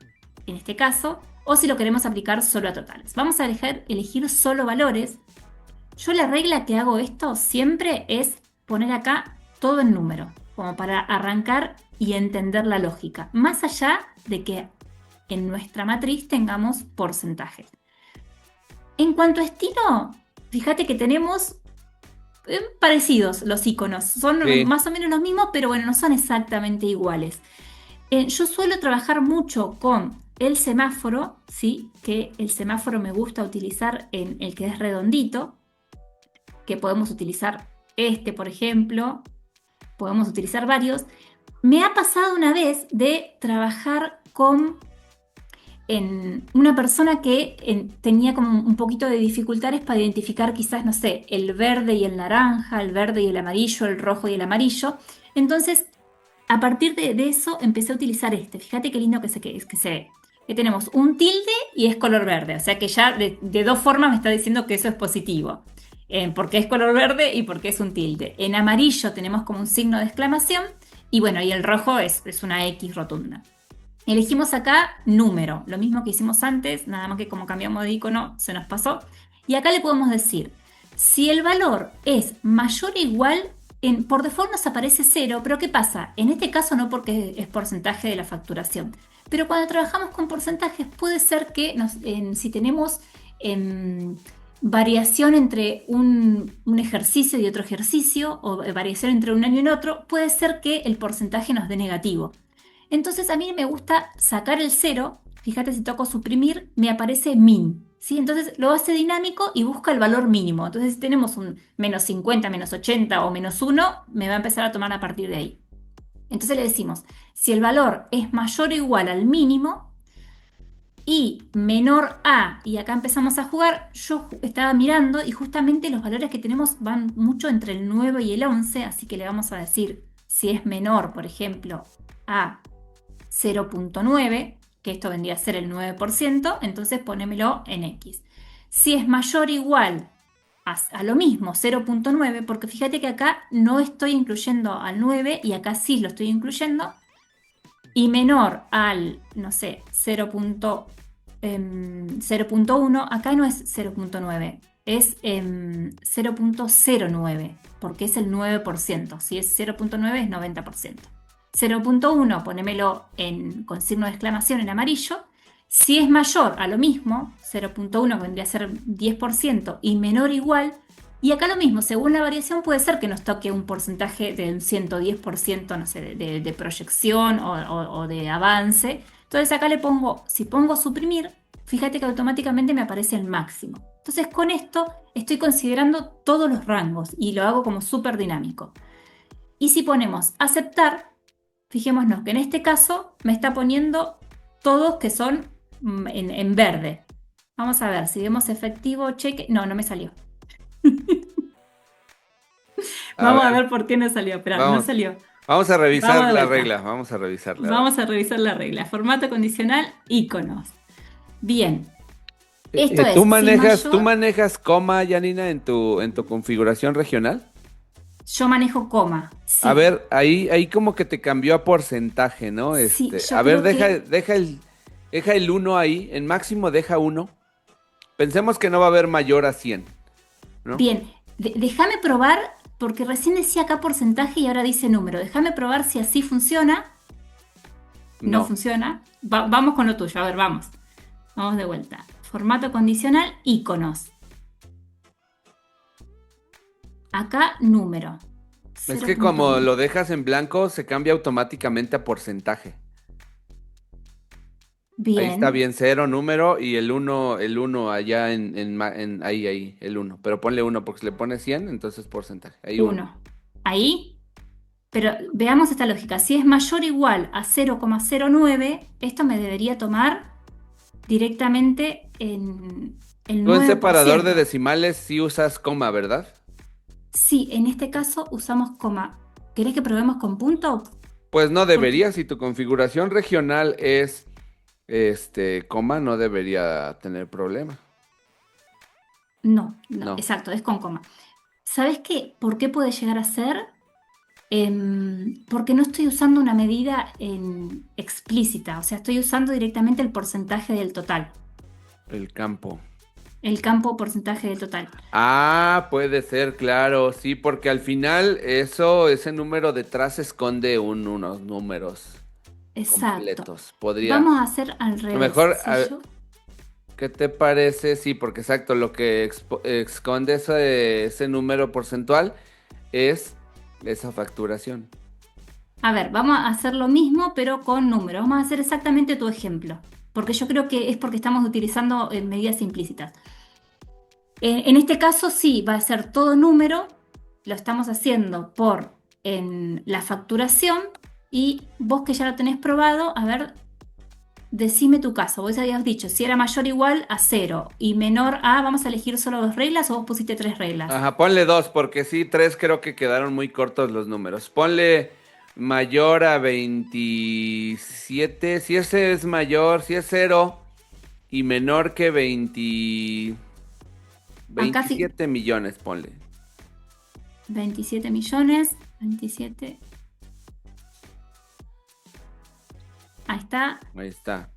en este caso, o si lo queremos aplicar solo a totales. Vamos a elegir solo valores. Yo la regla que hago esto siempre es poner acá todo en número, como para arrancar y entender la lógica, más allá de que en nuestra matriz tengamos porcentajes. En cuanto a estilo, fíjate que tenemos parecidos los iconos. Son Sí, más o menos los mismos, pero bueno, no son exactamente iguales. Yo suelo trabajar mucho con el semáforo, ¿sí? Que el semáforo me gusta utilizar en el que es redondito, que podemos utilizar este, por ejemplo, podemos utilizar varios. Me ha pasado una vez de trabajar con en una persona que tenía como un poquito de dificultades para identificar quizás, no sé, el verde y el naranja, el verde y el amarillo, el rojo y el amarillo. Entonces, a partir de eso empecé a utilizar este. Fíjate qué lindo que se ve. Que tenemos un tilde y es color verde. O sea que ya de dos formas me está diciendo que eso es positivo. Porque es color verde y porque es un tilde. En amarillo tenemos como un signo de exclamación. Y bueno, y el rojo es una X rotunda. Elegimos acá número, lo mismo que hicimos antes, nada más que como cambiamos de icono se nos pasó. Y acá le podemos decir, si el valor es mayor o igual, por default nos aparece 0, pero ¿qué pasa? En este caso no, porque es porcentaje de la facturación. Pero cuando trabajamos con porcentajes puede ser que si tenemos variación entre un ejercicio y otro ejercicio, o variación entre un año y otro, puede ser que el porcentaje nos dé negativo. Entonces a mí me gusta sacar el 0, fíjate si toco suprimir, me aparece min, ¿sí? Entonces lo hace dinámico y busca el valor mínimo. Entonces si tenemos un menos 50, menos 80 o menos 1, me va a empezar a tomar a partir de ahí. Entonces le decimos, si el valor es mayor o igual al mínimo y menor a, y acá empezamos a jugar, yo estaba mirando y justamente los valores que tenemos van mucho entre el 9 y el 11, así que le vamos a decir Si es menor, por ejemplo, a 0,9, que esto vendría a ser el 9%, entonces ponémelo en X. Si es mayor o igual a lo mismo, 0,9, porque fíjate que acá no estoy incluyendo al 9 y acá sí lo estoy incluyendo, y menor al, no sé, 0,1, acá no es 0,9, es 0,09, porque es el 9%. Si es 0,9 es 90%. 0,1, ponémelo con signo de exclamación en amarillo. Si es mayor a lo mismo, 0,1 vendría a ser 10% y menor o igual, y acá lo mismo, según la variación puede ser que nos toque un porcentaje de un 110%, no sé, de proyección o de avance. Entonces acá le pongo, si pongo suprimir, fíjate que automáticamente me aparece el máximo. Entonces con esto estoy considerando todos los rangos y lo hago como súper dinámico. Y si ponemos aceptar, fijémonos que en este caso me está poniendo todos que son en verde. Vamos a ver, si vemos efectivo, cheque. No, no me salió. A Vamos a ver, ver por qué no salió. Espera, no vamos, salió. vamos a Vamos revisar de la vuelta. regla, vamos a revisarla. A ver. Vamos a revisar la regla. Formato condicional, iconos. Bien. Esto es, si ¿Tú mayor, manejas coma, Janina, en tu configuración regional? yo manejo coma. A Sí. ver, ahí como que te cambió a porcentaje, ¿no? Sí, yo A ver, creo que. deja el uno ahí, en máximo deja uno. Pensemos que no va a haber mayor a 100, ¿no? Bien. Déjame probar, porque recién decía acá porcentaje y ahora dice número. Déjame probar si así funciona. No No. funciona. Vamos con lo tuyo. A ver, vamos. Vamos de vuelta. Formato condicional, iconos. Acá número. Es que como 0,1. lo dejas en blanco, se cambia automáticamente a porcentaje. Ahí está Bien. bien, cero, número, y el uno allá ahí, el uno. Pero ponle uno, porque si le pones 100, entonces porcentaje. Ahí uno. 1. Ahí. Pero veamos esta lógica. Si es mayor o igual a 0,09, esto me debería tomar directamente en el Tú en separador de 9%. decimales sí usas coma, ¿verdad? Sí, en este caso usamos coma. ¿Querés que probemos con punto? Pues no Porque debería, si tu configuración regional es coma, no debería tener problema. no, no, No. exacto, es con coma. ¿Sabes qué? ¿Por qué puede llegar a ser? Porque no estoy usando una medida explícita, o sea, estoy usando directamente el porcentaje del total, El campo. el campo porcentaje del total. Ah, puede ser, claro, sí, porque al final ese número detrás esconde unos números Exacto. completos. Podría, Vamos a hacer al a lo revés. mejor, Si yo, ¿qué te parece? Sí, porque exacto, lo que esconde ese número porcentual es esa facturación. a ver, vamos a hacer lo mismo, pero con números. Vamos a hacer exactamente tu ejemplo, porque yo creo que es porque estamos utilizando medidas implícitas. En este caso, sí, va a ser todo número. Lo estamos haciendo por en la facturación y vos que ya lo tenés probado, a ver, decime tu caso. Vos habías dicho si era mayor o igual a 0 y menor a, vamos a elegir solo 2 reglas o vos pusiste 3 reglas. Ajá, ponle dos, porque sí, tres creo que quedaron muy cortos los números. Ponle mayor a 27, si ese es mayor, si es cero, y menor que Acá sí, 27 millones, ponle. 27 millones, 27, ahí está. Ahí está.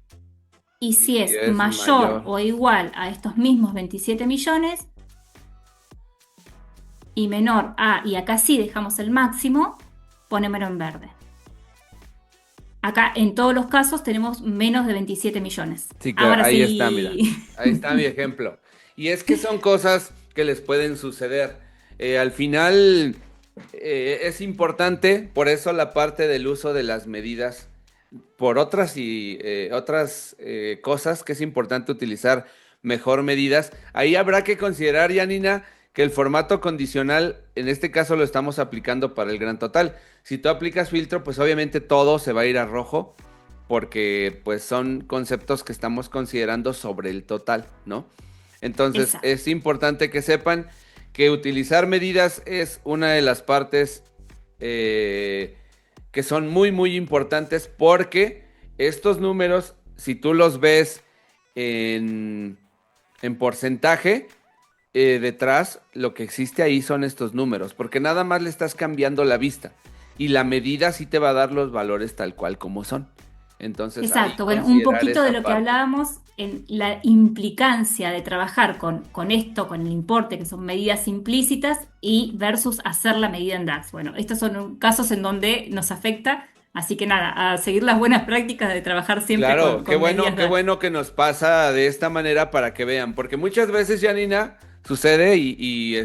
Y Y si si es es mayor mayor. o igual a estos mismos 27 millones y menor a, y acá sí dejamos el máximo, ponémelo en verde. Acá en todos los casos tenemos menos de 27 millones. Sí, claro, Ahora ahí está, mira. sí. Ahí está mi ejemplo. Y es que son cosas que les pueden suceder. Al final es importante, por eso la parte del uso de las medidas, por otras cosas que es importante utilizar mejor medidas. Ahí habrá que considerar, Janina, que el formato condicional, en este caso lo estamos aplicando para el gran total. Si tú aplicas filtro, pues obviamente todo se va a ir a rojo porque pues son conceptos que estamos considerando sobre el total, ¿no? Entonces Exacto. es importante que sepan que utilizar medidas es una de las partes que son muy, muy importantes porque estos números, si tú los ves en porcentaje, detrás lo que existe ahí son estos números, porque nada más le estás cambiando la vista y la medida sí te va a dar los valores tal cual como son. Entonces ahí Exacto, bueno, un considerar poquito de esa lo que parte. hablábamos en la implicancia de trabajar con esto, con el importe, que son medidas implícitas, y versus hacer la medida en DAX. Bueno, estos son casos en donde nos afecta, así que nada, a seguir las buenas prácticas de trabajar siempre Claro, con medidas qué DAX. bueno que nos pasa de esta manera para que vean, porque muchas veces, Janina, sucede y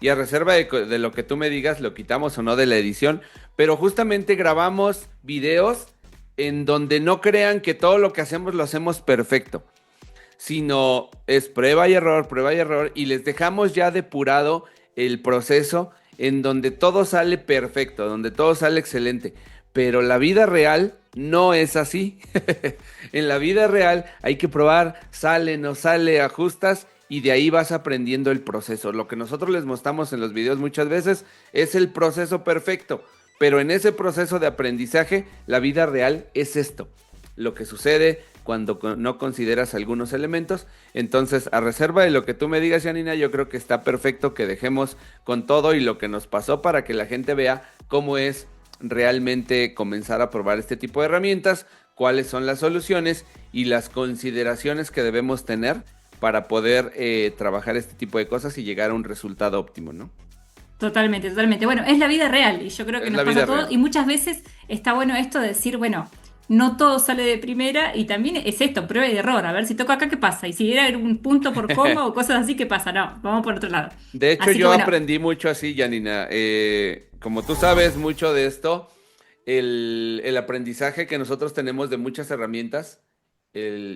a reserva de lo que tú me digas, lo quitamos o no de la edición, pero justamente grabamos videos en donde no crean que todo lo que hacemos lo hacemos perfecto, sino es prueba y error, y les dejamos ya depurado el proceso en donde todo sale perfecto, donde todo sale excelente. Pero la vida real no es así. En la vida real hay que probar, sale, no sale, ajustas y de ahí vas aprendiendo el proceso. Lo que nosotros les mostramos en los videos muchas veces es el proceso perfecto, pero en ese proceso de aprendizaje, la vida real es esto, lo que sucede cuando no consideras algunos elementos. Entonces, a reserva de lo que tú me digas, Janina, yo creo que está perfecto que dejemos con todo y lo que nos pasó para que la gente vea cómo es realmente comenzar a probar este tipo de herramientas, cuáles son las soluciones y las consideraciones que debemos tener para poder trabajar este tipo de cosas y llegar a un resultado óptimo, ¿no? Totalmente, totalmente. Bueno, es la vida real y yo creo que Es nos la pasa vida a todos real. y muchas veces está bueno esto de decir, bueno, no todo sale de primera y también es esto, prueba y error, a ver si toco acá, ¿qué pasa? Y si era un punto por coma o cosas así, ¿qué pasa? No, vamos por otro lado. De hecho, Así que yo bueno, aprendí mucho así, Janina. Como tú sabes mucho de esto, el aprendizaje que nosotros tenemos de muchas herramientas,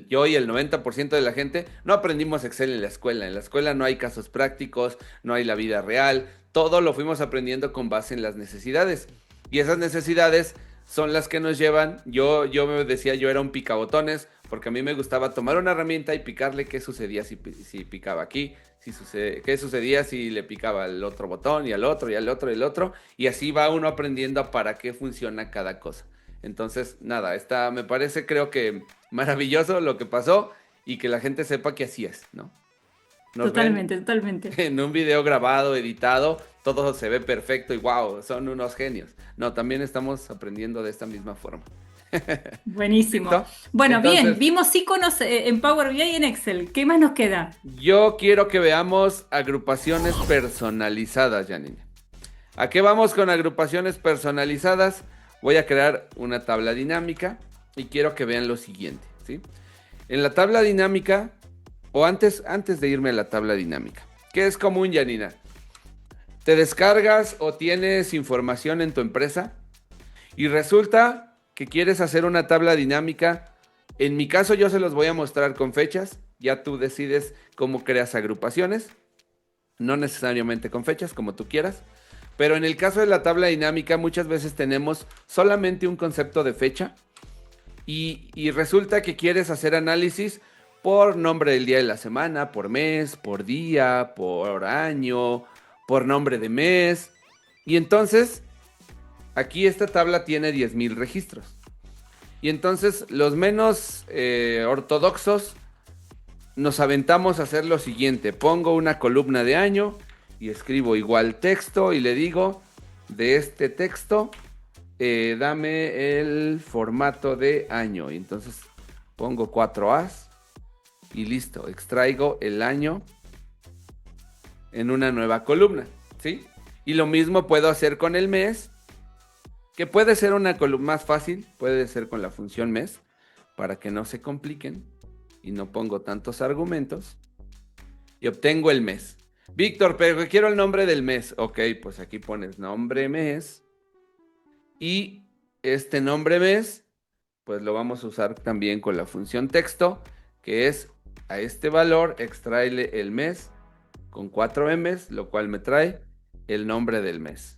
yo y el 90% de la gente, no aprendimos Excel en la escuela. En la escuela no hay casos prácticos, no hay la vida real. Todo lo fuimos aprendiendo con base en las necesidades. Y esas necesidades son las que nos llevan. Yo me decía, yo era un picabotones, porque a mí me gustaba tomar una herramienta y picarle qué sucedía si picaba aquí, qué sucedía si le picaba al otro botón y al otro y al otro y al otro. Y así va uno aprendiendo a para qué funciona cada cosa. Entonces, nada, me parece, creo que maravilloso lo que pasó y que la gente sepa que así es, ¿no? Nos ven totalmente, totalmente. en un video grabado, editado, todo se ve perfecto y wow, son unos genios. No, también estamos aprendiendo de esta misma forma. Buenísimo. ¿Listo? Bueno, bien, Entonces, vimos iconos en Power BI y en Excel. ¿Qué más nos queda? yo quiero que veamos agrupaciones personalizadas, Janine. ¿A qué vamos con agrupaciones personalizadas? Voy a crear una tabla dinámica y quiero que vean lo siguiente, ¿sí? En la tabla dinámica, o antes de irme a la tabla dinámica, ¿qué es común, Janina? Te descargas o tienes información en tu empresa y resulta que quieres hacer una tabla dinámica. En mi caso yo se los voy a mostrar con fechas, ya tú decides cómo creas agrupaciones, no necesariamente con fechas, como tú quieras. Pero en el caso de la tabla dinámica muchas veces tenemos solamente un concepto de fecha y resulta que quieres hacer análisis por nombre del día de la semana, por mes, por día, por año, por nombre de mes. Y entonces aquí esta tabla tiene 10,000 registros. Y entonces los menos ortodoxos nos aventamos a hacer lo siguiente. Pongo una columna de año y escribo igual texto y le digo, de este texto, dame el formato de año. Y entonces pongo 4As y listo, extraigo el año en una nueva columna, ¿sí? Y lo mismo puedo hacer con el mes, que puede ser una columna más fácil, puede ser con la función mes, para que no se compliquen y no pongo tantos argumentos. Y obtengo el mes. Víctor, pero quiero el nombre del mes. Ok, pues aquí pones nombre mes. Y este nombre mes, pues lo vamos a usar también con la función texto, que es a este valor extraerle el mes con 4M's, lo cual me trae el nombre del mes.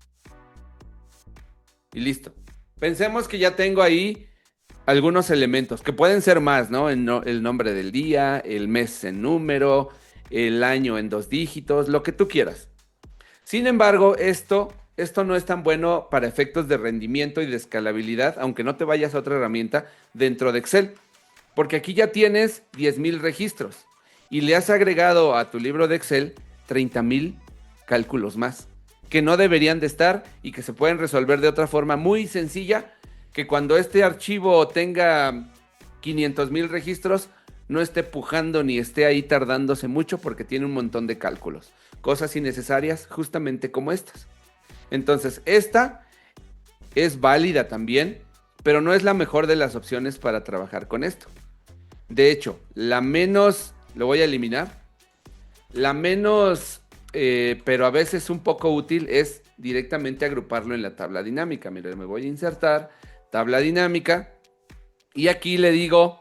Y listo. Pensemos que ya tengo ahí algunos elementos, que pueden ser más, ¿no? El nombre del día, el mes en número, el año en 2 dígitos, lo que tú quieras. Sin embargo, esto esto no es tan bueno para efectos de rendimiento y de escalabilidad, aunque no te vayas a otra herramienta dentro de Excel. Porque aquí ya tienes 10,000 registros y le has agregado a tu libro de Excel 30,000 cálculos más, que no deberían de estar y que se pueden resolver de otra forma muy sencilla, que cuando este archivo tenga 500,000 registros, no esté pujando ni esté ahí tardándose mucho porque tiene un montón de cálculos. Cosas innecesarias justamente como estas. Entonces, esta es válida también, pero no es la mejor de las opciones para trabajar con esto. De hecho, la menos, lo voy a eliminar, la menos, pero a veces un poco útil es directamente agruparlo en la tabla dinámica. Mira, me voy a insertar, tabla dinámica, y aquí le digo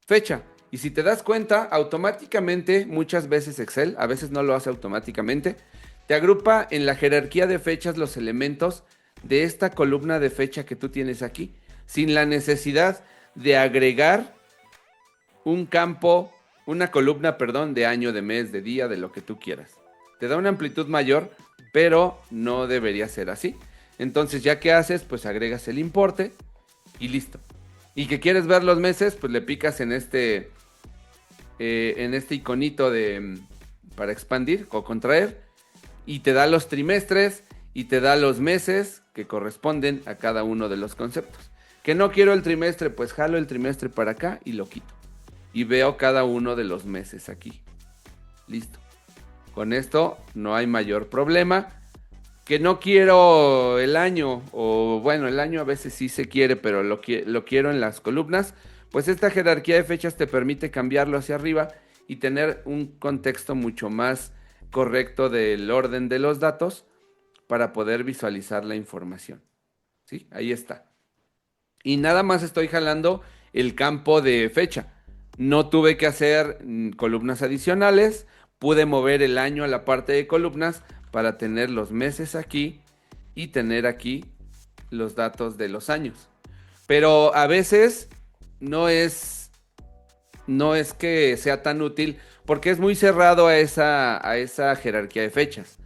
fecha. Y si te das cuenta, automáticamente, muchas veces Excel, a veces no lo hace automáticamente, te agrupa en la jerarquía de fechas los elementos de esta columna de fecha que tú tienes aquí, sin la necesidad de agregar un campo, una columna, perdón, de año, de mes, de día, de lo que tú quieras. Te da una amplitud mayor, pero no debería ser así. Entonces, ya que haces, pues agregas el importe y listo. Y que quieres ver los meses, pues le picas en este iconito para expandir o contraer, y te da los trimestres y te da los meses que corresponden a cada uno de los conceptos. Que no quiero el trimestre, pues jalo el trimestre para acá y lo quito. Y veo cada uno de los meses aquí. Listo. Con esto no hay mayor problema. Que no quiero el año, o bueno, el año a veces sí se quiere, pero lo quiero en las columnas. Pues esta jerarquía de fechas te permite cambiarlo hacia arriba y tener un contexto mucho más correcto del orden de los datos para poder visualizar la información. ¿Sí? Ahí está. Y nada más estoy jalando el campo de fecha. No tuve que hacer columnas adicionales. Pude mover el año a la parte de columnas para tener los meses aquí y tener aquí los datos de los años. Pero a veces no es que sea tan útil porque es muy cerrado a esa jerarquía de fechas.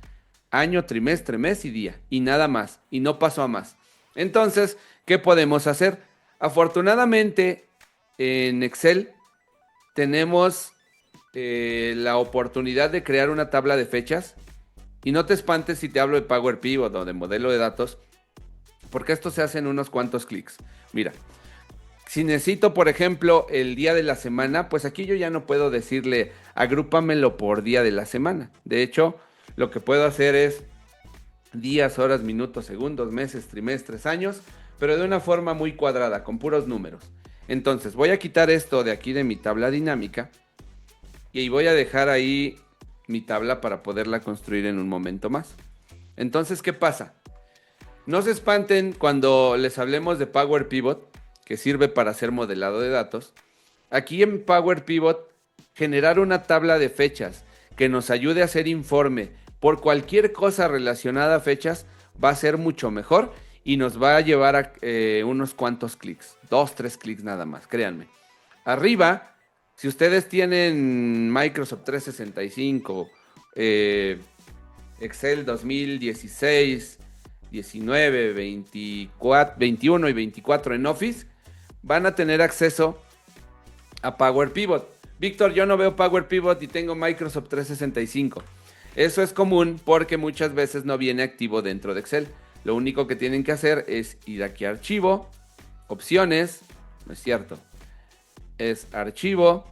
Año, trimestre, mes y día. Y nada más. Y no paso a más. Entonces, ¿qué podemos hacer? Afortunadamente, en Excel tenemos la oportunidad de crear una tabla de fechas. Y no te espantes si te hablo de Power Pivot o de modelo de datos, porque esto se hace en unos cuantos clics. Mira, si necesito, por ejemplo, el día de la semana, pues aquí yo ya no puedo decirle agrúpamelo por día de la semana. De hecho, lo que puedo hacer es días, horas, minutos, segundos, meses, trimestres, años, pero de una forma muy cuadrada, con puros números. Entonces, voy a quitar esto de aquí de mi tabla dinámica y voy a dejar ahí mi tabla para poderla construir en un momento más. Entonces, ¿qué pasa? No se espanten cuando les hablemos de Power Pivot, que sirve para hacer modelado de datos. Aquí en Power Pivot, generar una tabla de fechas que nos ayude a hacer informe por cualquier cosa relacionada a fechas va a ser mucho mejor y nos va a llevar a unos cuantos clics, 2, 3 clics nada más, créanme. Arriba, si ustedes tienen Microsoft 365, Excel 2016, 19, 24, 21 y 24 en Office, van a tener acceso a Power Pivot. Víctor, yo no veo Power Pivot y tengo Microsoft 365. Eso es común porque muchas veces no viene activo dentro de Excel. Lo único que tienen que hacer es ir aquí a Archivo, Opciones, no es cierto, es Archivo,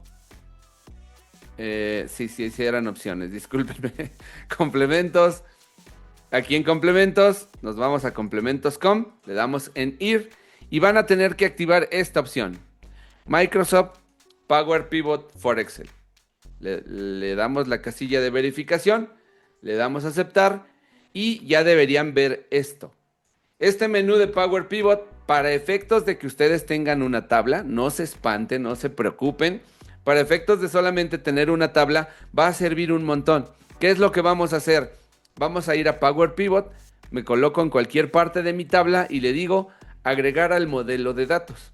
sí eran opciones, discúlpenme, Complementos. Aquí en Complementos nos vamos a Complementos.com, le damos en Ir y van a tener que activar esta opción, Microsoft Power Pivot for Excel. Le damos la casilla de verificación, le damos a aceptar y ya deberían ver esto. Este menú de Power Pivot, para efectos de que ustedes tengan una tabla, no se espanten, no se preocupen. Para efectos de solamente tener una tabla, va a servir un montón. ¿Qué es lo que vamos a hacer? Vamos a ir a Power Pivot, me coloco en cualquier parte de mi tabla y le digo agregar al modelo de datos.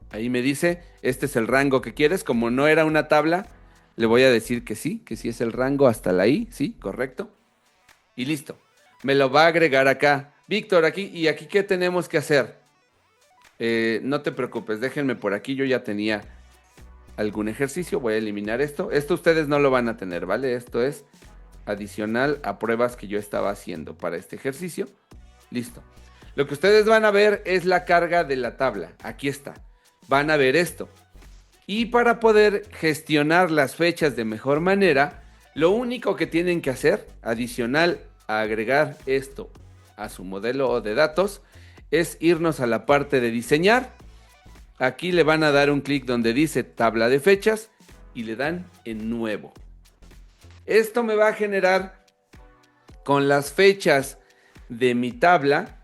Ahí me dice, este es el rango que quieres. Como no era una tabla, le voy a decir que sí es el rango hasta la I, sí, correcto. Y listo. me lo va a agregar acá. Víctor, aquí ¿qué tenemos que hacer? No te preocupes, déjenme por aquí, yo ya tenía algún ejercicio, voy a eliminar esto. Esto ustedes no lo van a tener, ¿vale? Esto es adicional a pruebas que yo estaba haciendo para este ejercicio. Listo. Lo que ustedes van a ver es la carga de la tabla. Aquí está. Van a ver esto. Y para poder gestionar las fechas de mejor manera, lo único que tienen que hacer, adicional a agregar esto a su modelo de datos, es irnos a la parte de diseñar. Aquí le van a dar un clic donde dice tabla de fechas y le dan en nuevo. Esto me va a generar con las fechas de mi tabla,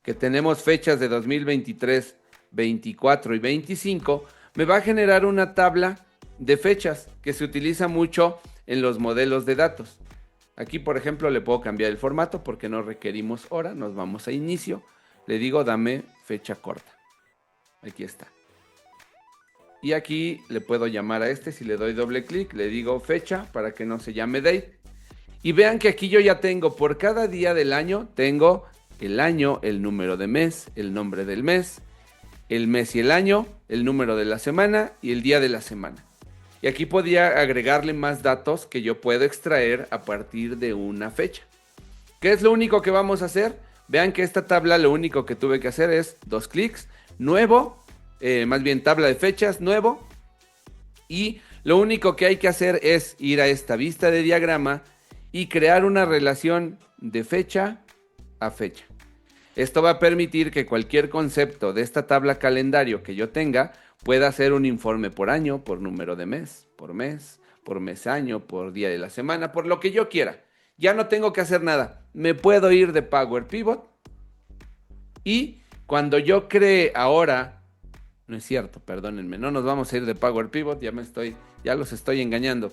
que tenemos fechas de 2023, 24 y 25, me va a generar una tabla de fechas que se utiliza mucho en los modelos de datos. Aquí, por ejemplo, le puedo cambiar el formato porque no requerimos hora. Nos vamos a inicio. Le digo, dame fecha corta. Aquí está. Y aquí le puedo llamar a este. Si le doy doble clic, le digo fecha para que no se llame date. Y vean que aquí yo ya tengo, por cada día del año, tengo el año, el número de mes, el nombre del mes, el mes y el año, el número de la semana y el día de la semana. Y aquí podía agregarle más datos que yo puedo extraer a partir de una fecha. ¿Qué es lo único que vamos a hacer? Vean que esta tabla lo único que tuve que hacer es dos clics, nuevo, más bien tabla de fechas, nuevo. Y lo único que hay que hacer es ir a esta vista de diagrama y crear una relación de fecha a fecha. Esto va a permitir que cualquier concepto de esta tabla calendario que yo tenga pueda hacer un informe por año, por número de mes, por mes año, por día de la semana, por lo que yo quiera. Ya no tengo que hacer nada. Me puedo ir de Power Pivot y cuando yo cree ahora, no es cierto, perdónenme, no nos vamos a ir de Power Pivot, ya los estoy engañando.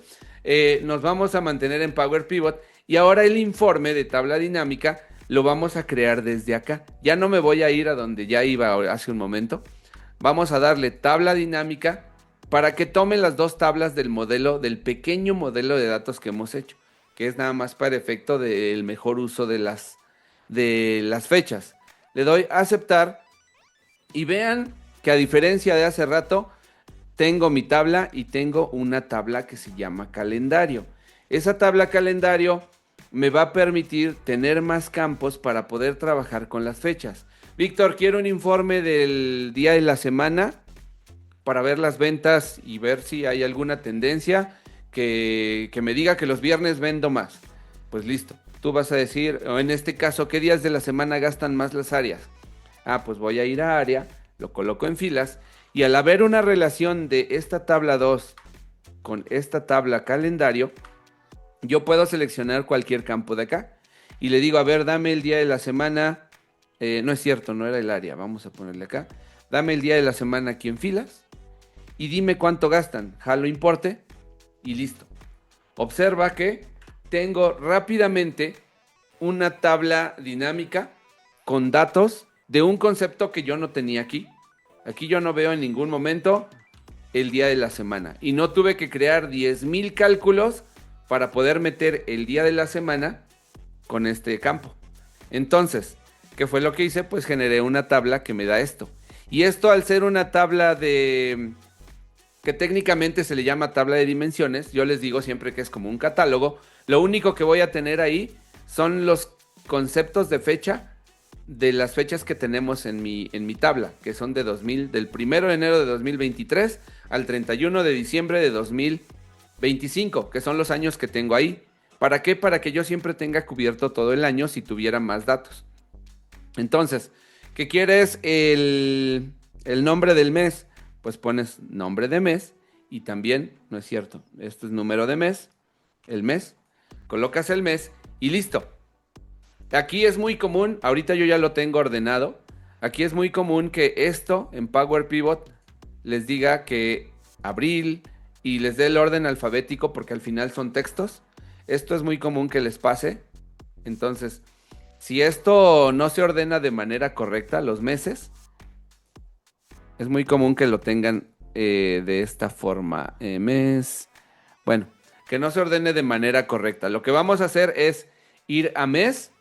Nos vamos a mantener en Power Pivot y ahora el informe de tabla dinámica lo vamos a crear desde acá. Ya no me voy a ir a donde ya iba hace un momento. Vamos a darle tabla dinámica para que tome las dos tablas del modelo, del pequeño modelo de datos que hemos hecho, que es nada más para efecto del mejor uso de las fechas. Le doy a aceptar y vean que a diferencia de hace rato, tengo mi tabla y tengo una tabla que se llama calendario. Esa tabla calendario me va a permitir tener más campos para poder trabajar con las fechas. Víctor, quiero un informe del día de la semana para ver las ventas y ver si hay alguna tendencia que me diga que los viernes vendo más. Pues listo, tú vas a decir, o en este caso, ¿qué días de la semana gastan más las áreas? Pues voy a ir a área, lo coloco en filas y al haber una relación de esta tabla 2 con esta tabla calendario, yo puedo seleccionar cualquier campo de acá y le digo, a ver, dame el día de la semana, no es cierto, no era el área, vamos a ponerle acá, dame el día de la semana aquí en filas y dime cuánto gastan, jalo importe y listo. Observa que tengo rápidamente una tabla dinámica con datos de un concepto que yo no tenía aquí. Aquí yo no veo en ningún momento el día de la semana y no tuve que crear 10,000 cálculos para poder meter el día de la semana con este campo. Entonces, ¿qué fue lo que hice? Pues generé una tabla que me da esto. Y esto, al ser una tabla que técnicamente se le llama tabla de dimensiones, yo les digo siempre que es como un catálogo, lo único que voy a tener ahí son los conceptos de fecha de las fechas que tenemos en mi tabla, que son del 1 de enero de 2023 al 31 de diciembre de 2025, que son los años que tengo ahí. ¿Para qué? Para que yo siempre tenga cubierto todo el año si tuviera más datos. Entonces, ¿qué quieres? El nombre del mes. Pues pones nombre de mes y también, no es cierto, esto es número de mes, el mes, colocas el mes y listo. Aquí es muy común, ahorita yo ya lo tengo ordenado, aquí es muy común que esto en Power Pivot les diga que abril y les dé el orden alfabético porque al final son textos. Esto es muy común que les pase. Entonces, si esto no se ordena de manera correcta, los meses, es muy común que lo tengan de esta forma. Mes. Bueno, que no se ordene de manera correcta. Lo que vamos a hacer es ir a mes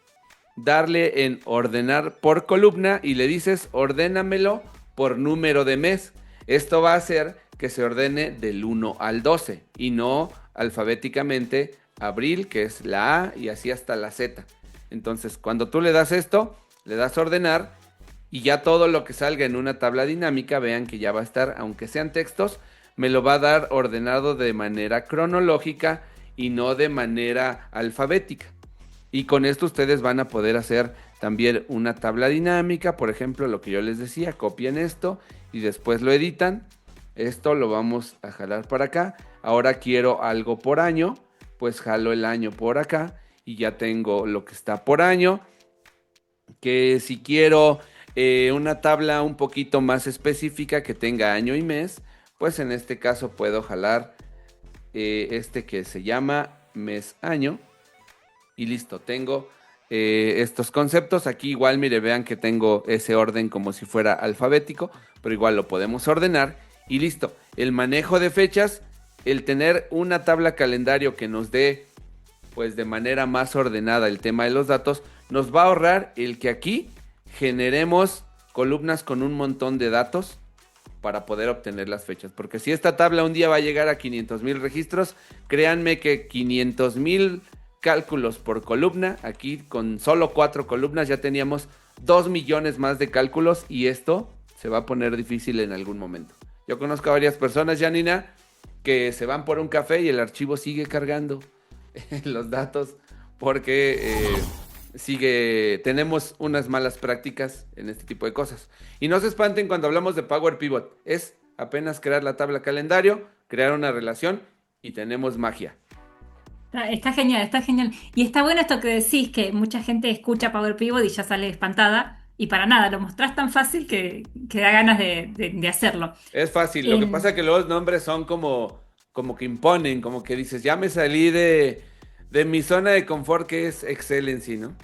darle en ordenar por columna y le dices ordénamelo por número de mes. Esto va a hacer que se ordene del 1 al 12 y no alfabéticamente abril, que es la A, y así hasta la Z. Entonces, cuando tú le das esto, le das ordenar y ya todo lo que salga en una tabla dinámica, vean que ya va a estar, aunque sean textos, me lo va a dar ordenado de manera cronológica y no de manera alfabética. Y con esto ustedes van a poder hacer también una tabla dinámica, por ejemplo, lo que yo les decía, copien esto y después lo editan. Esto lo vamos a jalar para acá. Ahora quiero algo por año, pues jalo el año por acá y ya tengo lo que está por año. Que si quiero una tabla un poquito más específica que tenga año y mes, pues en este caso puedo jalar este que se llama mes año. Y listo, tengo estos conceptos. Aquí igual, mire, vean que tengo ese orden como si fuera alfabético, pero igual lo podemos ordenar y listo. El manejo de fechas, el tener una tabla calendario que nos dé pues de manera más ordenada el tema de los datos, nos va a ahorrar el que aquí generemos columnas con un montón de datos para poder obtener las fechas. Porque si esta tabla un día va a llegar a 500,000 registros, créanme que 500,000 cálculos por columna, aquí con solo 4 columnas ya teníamos 2 millones más de cálculos y esto se va a poner difícil en algún momento. Yo conozco a varias personas, Janina, que se van por un café y el archivo sigue cargando los datos porque tenemos unas malas prácticas en este tipo de cosas. Y no se espanten cuando hablamos de Power Pivot, es apenas crear la tabla calendario, crear una relación y tenemos magia. Está genial, está genial. Y está bueno esto que decís, que mucha gente escucha Power Pivot y ya sale espantada. Y para nada, lo mostrás tan fácil que da ganas de hacerlo. Es fácil, lo que pasa es que los nombres son como que imponen, como que dices, ya me salí de mi zona de confort que es Excel en sí, ¿no?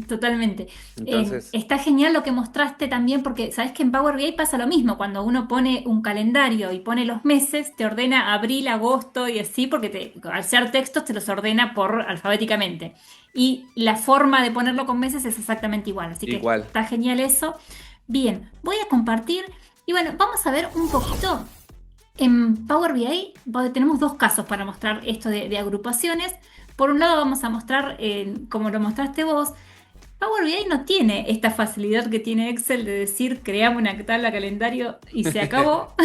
Totalmente. Entonces, Está genial lo que mostraste también porque sabes que en Power BI pasa lo mismo. Cuando uno pone un calendario y pone los meses, te ordena abril, agosto y así, porque al ser textos te los ordena por alfabéticamente. Y la forma de ponerlo con meses es exactamente igual. Así que igual. está genial eso. Bien, voy a compartir y bueno, vamos a ver un poquito. En Power BI tenemos dos casos para mostrar esto de agrupaciones. Por un lado vamos a mostrar, como lo mostraste vos, Power BI no tiene esta facilidad que tiene Excel de decir creamos una tabla calendario y se acabó.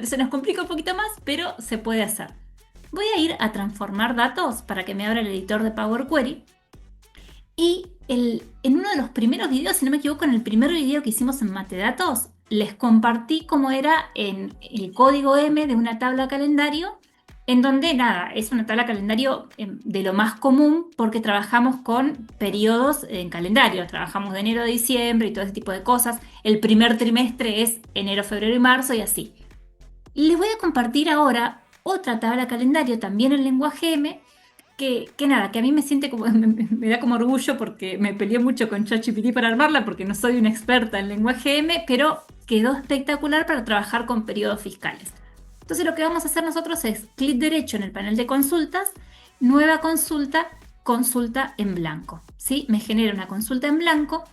Se nos complica un poquito más, pero se puede hacer. Voy a ir a transformar datos para que me abra el editor de Power Query. Y en uno de los primeros videos, si no me equivoco, en el primer video que hicimos en Matedatos, les compartí cómo era en el código M de una tabla calendario, en donde nada, es una tabla calendario de lo más común porque trabajamos con periodos en calendario, trabajamos de enero a diciembre y todo ese tipo de cosas. El primer trimestre es enero, febrero y marzo y así. Les voy a compartir ahora otra tabla calendario también en lenguaje M, que nada, que a mí me siente como, me da como orgullo porque me peleé mucho con ChatGPT para armarla porque no soy una experta en lenguaje M, pero quedó espectacular para trabajar con periodos fiscales. Entonces lo que vamos a hacer nosotros es clic derecho en el panel de consultas, nueva consulta, consulta en blanco, ¿sí? Me genera una consulta en blanco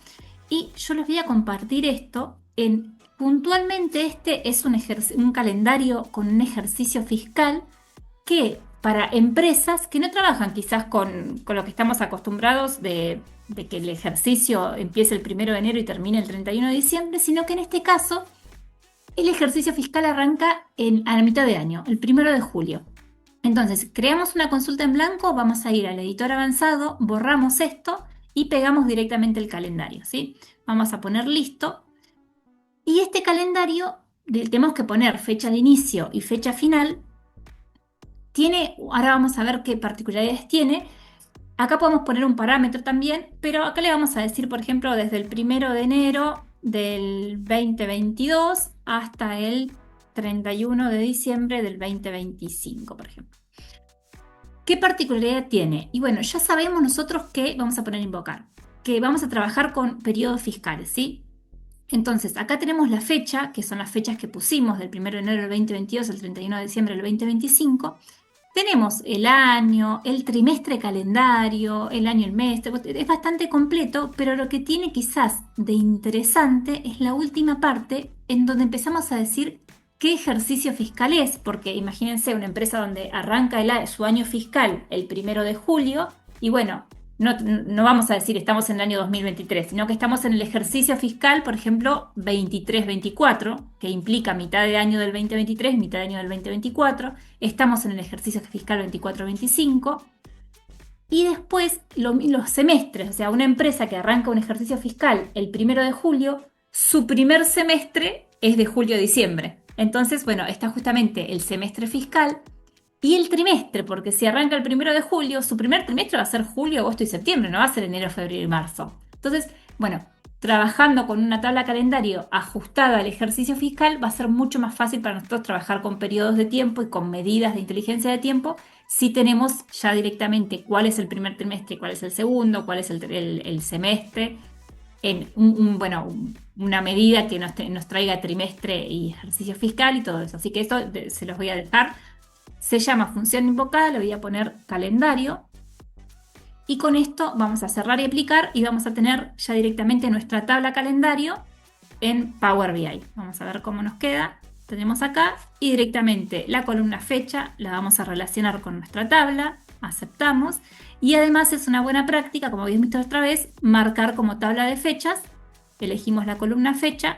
y yo les voy a compartir esto puntualmente este es un calendario con un ejercicio fiscal que para empresas que no trabajan quizás con lo que estamos acostumbrados de que el ejercicio empiece el 1 de enero y termine el 31 de diciembre, sino que en este caso el ejercicio fiscal arranca a la mitad de año, el 1 de julio. Entonces, creamos una consulta en blanco, vamos a ir al editor avanzado, borramos esto y pegamos directamente el calendario, ¿sí? Vamos a poner listo. Y este calendario, tenemos que poner fecha de inicio y fecha final. Ahora vamos a ver qué particularidades tiene. Acá podemos poner un parámetro también, pero acá le vamos a decir, por ejemplo, desde el 1 de enero del 2022 hasta el 31 de diciembre del 2025, por ejemplo. ¿Qué particularidad tiene? Y bueno, ya sabemos nosotros que vamos a poner invocar, que vamos a trabajar con periodos fiscales, ¿sí? Entonces, acá tenemos la fecha, que son las fechas que pusimos del 1 de enero del 2022 al 31 de diciembre del 2025, Tenemos el año, el trimestre calendario, el año, el mes, es bastante completo, pero lo que tiene quizás de interesante es la última parte en donde empezamos a decir qué ejercicio fiscal es, porque imagínense una empresa donde arranca su año fiscal el 1 de julio y bueno, no vamos a decir estamos en el año 2023, sino que estamos en el ejercicio fiscal, por ejemplo, 23-24, que implica mitad de año del 2023, mitad de año del 2024. Estamos en el ejercicio fiscal 24-25. Y después los semestres, o sea, una empresa que arranca un ejercicio fiscal el 1 de julio, su primer semestre es de julio a diciembre. Entonces, bueno, está justamente el semestre fiscal y el trimestre, porque si arranca el 1 de julio, su primer trimestre va a ser julio, agosto y septiembre, no va a ser enero, febrero y marzo. Entonces, bueno, trabajando con una tabla calendario ajustada al ejercicio fiscal, va a ser mucho más fácil para nosotros trabajar con periodos de tiempo y con medidas de inteligencia de tiempo si tenemos ya directamente cuál es el primer trimestre, cuál es el segundo, cuál es el semestre, en una medida que nos traiga trimestre y ejercicio fiscal y todo eso. Así que esto se los voy a dejar. Se llama función invocada, le voy a poner calendario. Y con esto vamos a cerrar y aplicar y vamos a tener ya directamente nuestra tabla calendario en Power BI. Vamos a ver cómo nos queda. Tenemos acá y directamente la columna fecha la vamos a relacionar con nuestra tabla. Aceptamos. Y además es una buena práctica, como habíamos visto otra vez, marcar como tabla de fechas. Elegimos la columna fecha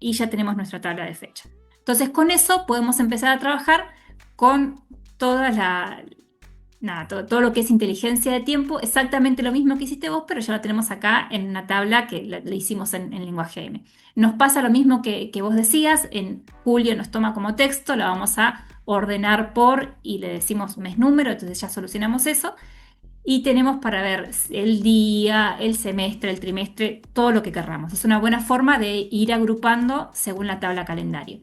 y ya tenemos nuestra tabla de fecha. Entonces con eso podemos empezar a trabajar con todo lo que es inteligencia de tiempo, exactamente lo mismo que hiciste vos, pero ya lo tenemos acá en una tabla que le hicimos en lenguaje M. Nos pasa lo mismo que vos decías, en julio nos toma como texto, la vamos a ordenar por y le decimos mes número, entonces ya solucionamos eso. Y tenemos para ver el día, el semestre, el trimestre, todo lo que querramos. Es una buena forma de ir agrupando según la tabla calendario.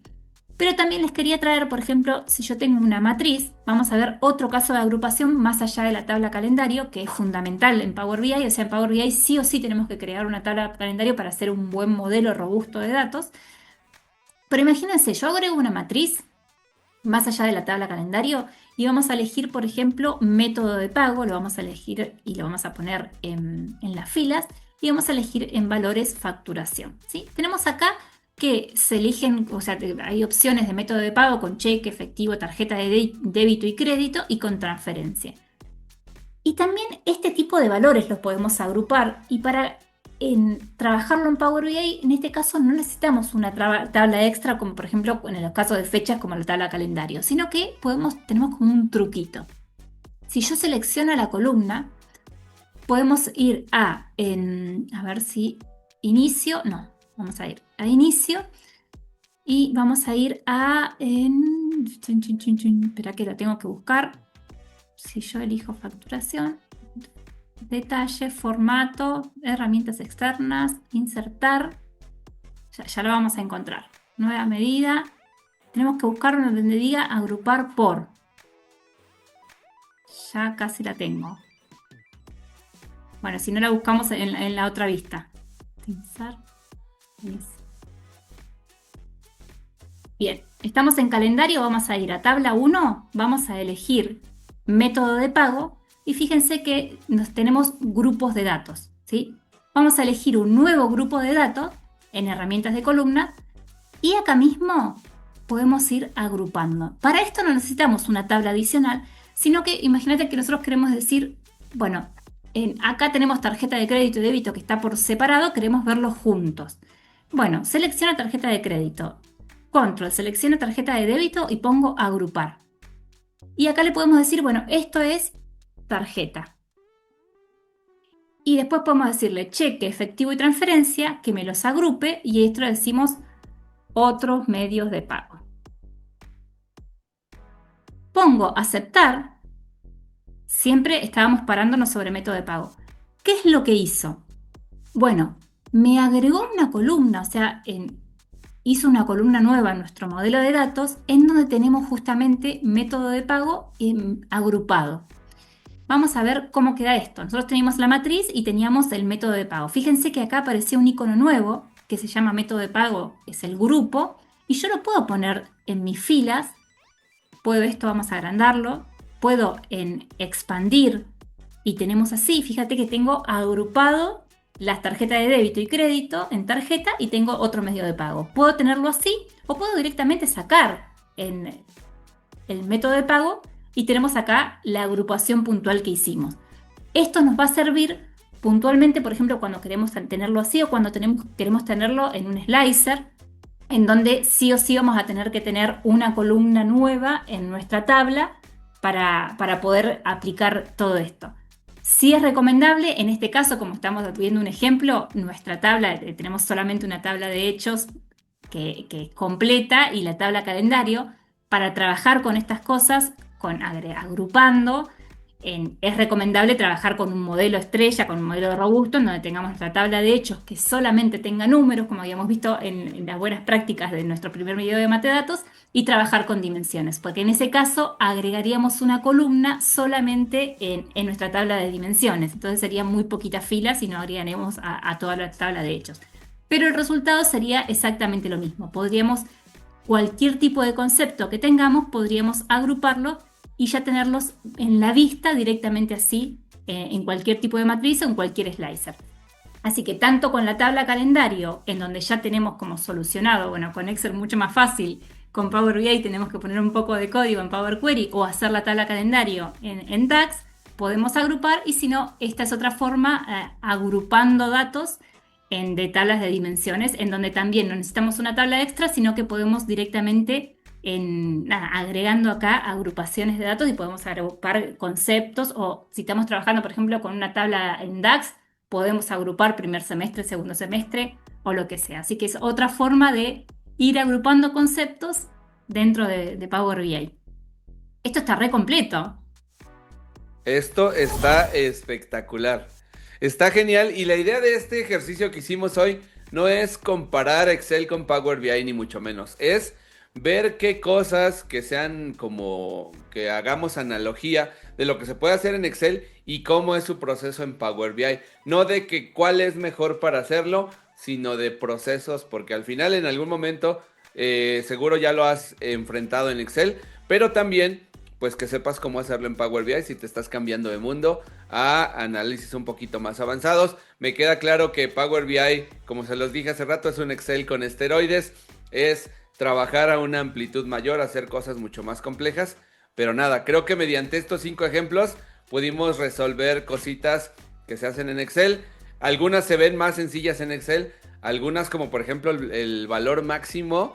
Pero también les quería traer, por ejemplo, si yo tengo una matriz, vamos a ver otro caso de agrupación más allá de la tabla calendario, que es fundamental en Power BI. O sea, en Power BI sí o sí tenemos que crear una tabla calendario para hacer un buen modelo robusto de datos. Pero imagínense, yo agrego una matriz más allá de la tabla calendario y vamos a elegir, por ejemplo, método de pago, lo vamos a elegir y lo vamos a poner en las filas y vamos a elegir en valores facturación, ¿sí? Tenemos acá que se eligen, o sea, hay opciones de método de pago con cheque, efectivo, tarjeta de débito y crédito y con transferencia. Y también este tipo de valores los podemos agrupar y para trabajarlo en Power BI, en este caso no necesitamos una tabla extra como por ejemplo en el caso de fechas como la tabla calendario, sino que tenemos como un truquito. Si yo selecciono la columna, podemos ir a ver si inicio, no, vamos a ir a inicio y vamos a ir espera que lo tengo que buscar. Si yo elijo facturación, detalle, formato, herramientas externas, insertar, ya lo vamos a encontrar. Nueva medida, tenemos que buscar donde diga agrupar por. Ya casi la tengo. Bueno, si no la buscamos en la otra vista. Bien, estamos en calendario, vamos a ir a tabla 1, vamos a elegir método de pago y fíjense que tenemos grupos de datos, ¿sí? Vamos a elegir un nuevo grupo de datos en herramientas de columna y acá mismo podemos ir agrupando. Para esto no necesitamos una tabla adicional, sino que imagínate que nosotros queremos decir, bueno, acá tenemos tarjeta de crédito y débito que está por separado, queremos verlos juntos. Bueno, selecciona tarjeta de crédito, control, selecciono tarjeta de débito y pongo agrupar. Y acá le podemos decir, bueno, esto es tarjeta. Y después podemos decirle cheque, efectivo y transferencia, que me los agrupe y esto le decimos otros medios de pago. Pongo aceptar. Siempre estábamos parándonos sobre método de pago. ¿Qué es lo que hizo? Bueno, me agregó una columna, o sea, hizo una columna nueva en nuestro modelo de datos en donde tenemos justamente método de pago agrupado. Vamos a ver cómo queda esto. Nosotros teníamos la matriz y teníamos el método de pago. Fíjense que acá apareció un icono nuevo que se llama método de pago, es el grupo, y yo lo puedo poner en mis filas. Puedo esto, vamos a agrandarlo. puedo expandir y tenemos así, fíjate que tengo agrupado las tarjetas de débito y crédito en tarjeta y tengo otro medio de pago. Puedo tenerlo así o puedo directamente sacar en el método de pago y tenemos acá la agrupación puntual que hicimos. Esto nos va a servir puntualmente, por ejemplo, cuando queremos tenerlo así o cuando queremos tenerlo en un slicer, en donde sí o sí vamos a tener que tener una columna nueva en nuestra tabla para poder aplicar todo esto. Sí es recomendable, en este caso, como estamos viendo un ejemplo, nuestra tabla, tenemos solamente una tabla de hechos que es completa y la tabla calendario. Para trabajar con estas cosas, agrupando, es recomendable trabajar con un modelo estrella, con un modelo robusto, en donde tengamos nuestra tabla de hechos que solamente tenga números, como habíamos visto en las buenas prácticas de nuestro primer video de Matedatos, y trabajar con dimensiones, porque en ese caso agregaríamos una columna solamente en nuestra tabla de dimensiones. Entonces serían muy poquitas filas y no agregaremos a toda la tabla de hechos. Pero el resultado sería exactamente lo mismo. Podríamos, cualquier tipo de concepto que tengamos, podríamos agruparlo y ya tenerlos en la vista directamente así, en cualquier tipo de matriz o en cualquier slicer. Así que tanto con la tabla calendario, en donde ya tenemos como solucionado, bueno, con Excel mucho más fácil, con Power BI tenemos que poner un poco de código en Power Query o hacer la tabla calendario en DAX, podemos agrupar, y si no, esta es otra forma, agrupando datos de tablas de dimensiones, en donde también no necesitamos una tabla extra, sino que podemos directamente agregando acá agrupaciones de datos y podemos agrupar conceptos, o si estamos trabajando, por ejemplo, con una tabla en DAX, podemos agrupar primer semestre, segundo semestre o lo que sea. Así que es otra forma de ir agrupando conceptos dentro de Power BI. Esto está re completo. Esto está espectacular. Está genial y la idea de este ejercicio que hicimos hoy no es comparar Excel con Power BI ni mucho menos. Es ver qué cosas que sean como que hagamos analogía de lo que se puede hacer en Excel y cómo es su proceso en Power BI. No de que cuál es mejor para hacerlo, sino de procesos, porque al final en algún momento seguro ya lo has enfrentado en Excel, pero también pues que sepas cómo hacerlo en Power BI si te estás cambiando de mundo a análisis un poquito más avanzados. Me queda claro que Power BI, como se los dije hace rato, es un Excel con esteroides, es trabajar a una amplitud mayor, hacer cosas mucho más complejas, pero nada, creo que mediante estos 5 ejemplos pudimos resolver cositas que se hacen en Excel. Algunas se ven más sencillas en Excel, algunas como por ejemplo el valor máximo,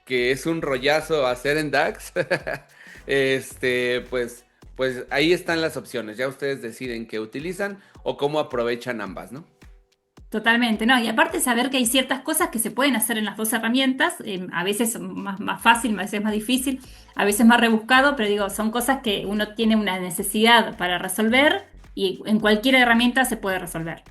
que es un rollazo hacer en DAX. Pues ahí están las opciones. Ya ustedes deciden qué utilizan o cómo aprovechan ambas, ¿no? Totalmente, ¿no? Y aparte saber que hay ciertas cosas que se pueden hacer en las dos herramientas, a veces más fácil, a veces más difícil, a veces más rebuscado, pero digo, son cosas que uno tiene una necesidad para resolver y en cualquier herramienta se puede resolver.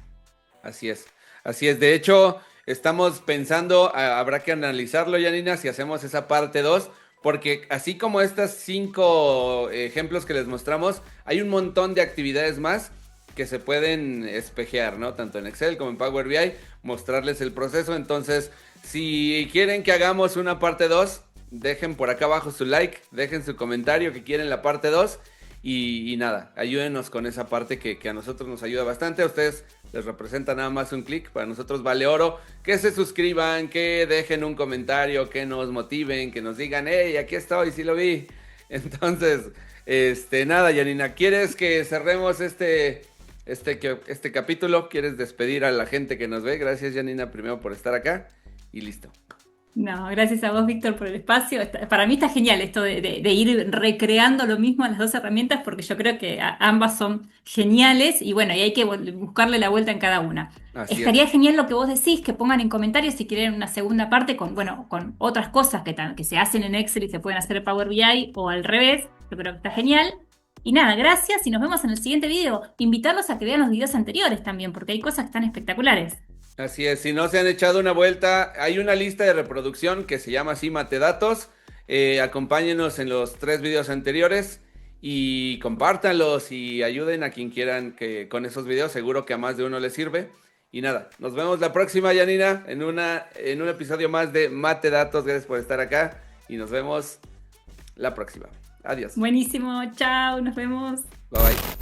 Así es, así es. De hecho, estamos pensando, habrá que analizarlo, Yanina, si hacemos esa parte 2, porque así como estas 5 ejemplos que les mostramos, hay un montón de actividades más que se pueden espejear, ¿no? Tanto en Excel como en Power BI, mostrarles el proceso. Entonces, si quieren que hagamos una parte 2, dejen por acá abajo su like, dejen su comentario que quieren la parte 2 y nada, ayúdenos con esa parte que a nosotros nos ayuda bastante. A ustedes les representa nada más un clic, para nosotros vale oro. Que se suscriban, que dejen un comentario, que nos motiven, que nos digan, hey, aquí estoy, sí lo vi. Entonces, nada, Yanina, ¿quieres que cerremos este capítulo? ¿Quieres despedir a la gente que nos ve? Gracias, Yanina, primero por estar acá y listo. No, gracias a vos, Víctor, por el espacio. Para mí está genial esto de ir recreando lo mismo en las dos herramientas, porque yo creo que ambas son geniales y bueno, y hay que buscarle la vuelta en cada una. Así Estaría es. genial lo que vos decís, que pongan en comentarios si quieren una segunda parte con, bueno, con otras cosas que se hacen en Excel y se pueden hacer en Power BI o al revés. Yo creo que está genial. Y nada, gracias y nos vemos en el siguiente video. Invitarlos a que vean los videos anteriores también, porque hay cosas que están espectaculares. Así es, si no se han echado una vuelta, hay una lista de reproducción que se llama así Matedatos. Acompáñenos en los 3 videos anteriores y compártanlos y ayuden a quien quieran que con esos videos, seguro que a más de uno les sirve. Y nada, nos vemos la próxima, Yanina, en un episodio más de Matedatos. Gracias por estar acá y nos vemos la próxima. Adiós. Buenísimo, chao, nos vemos. Bye bye.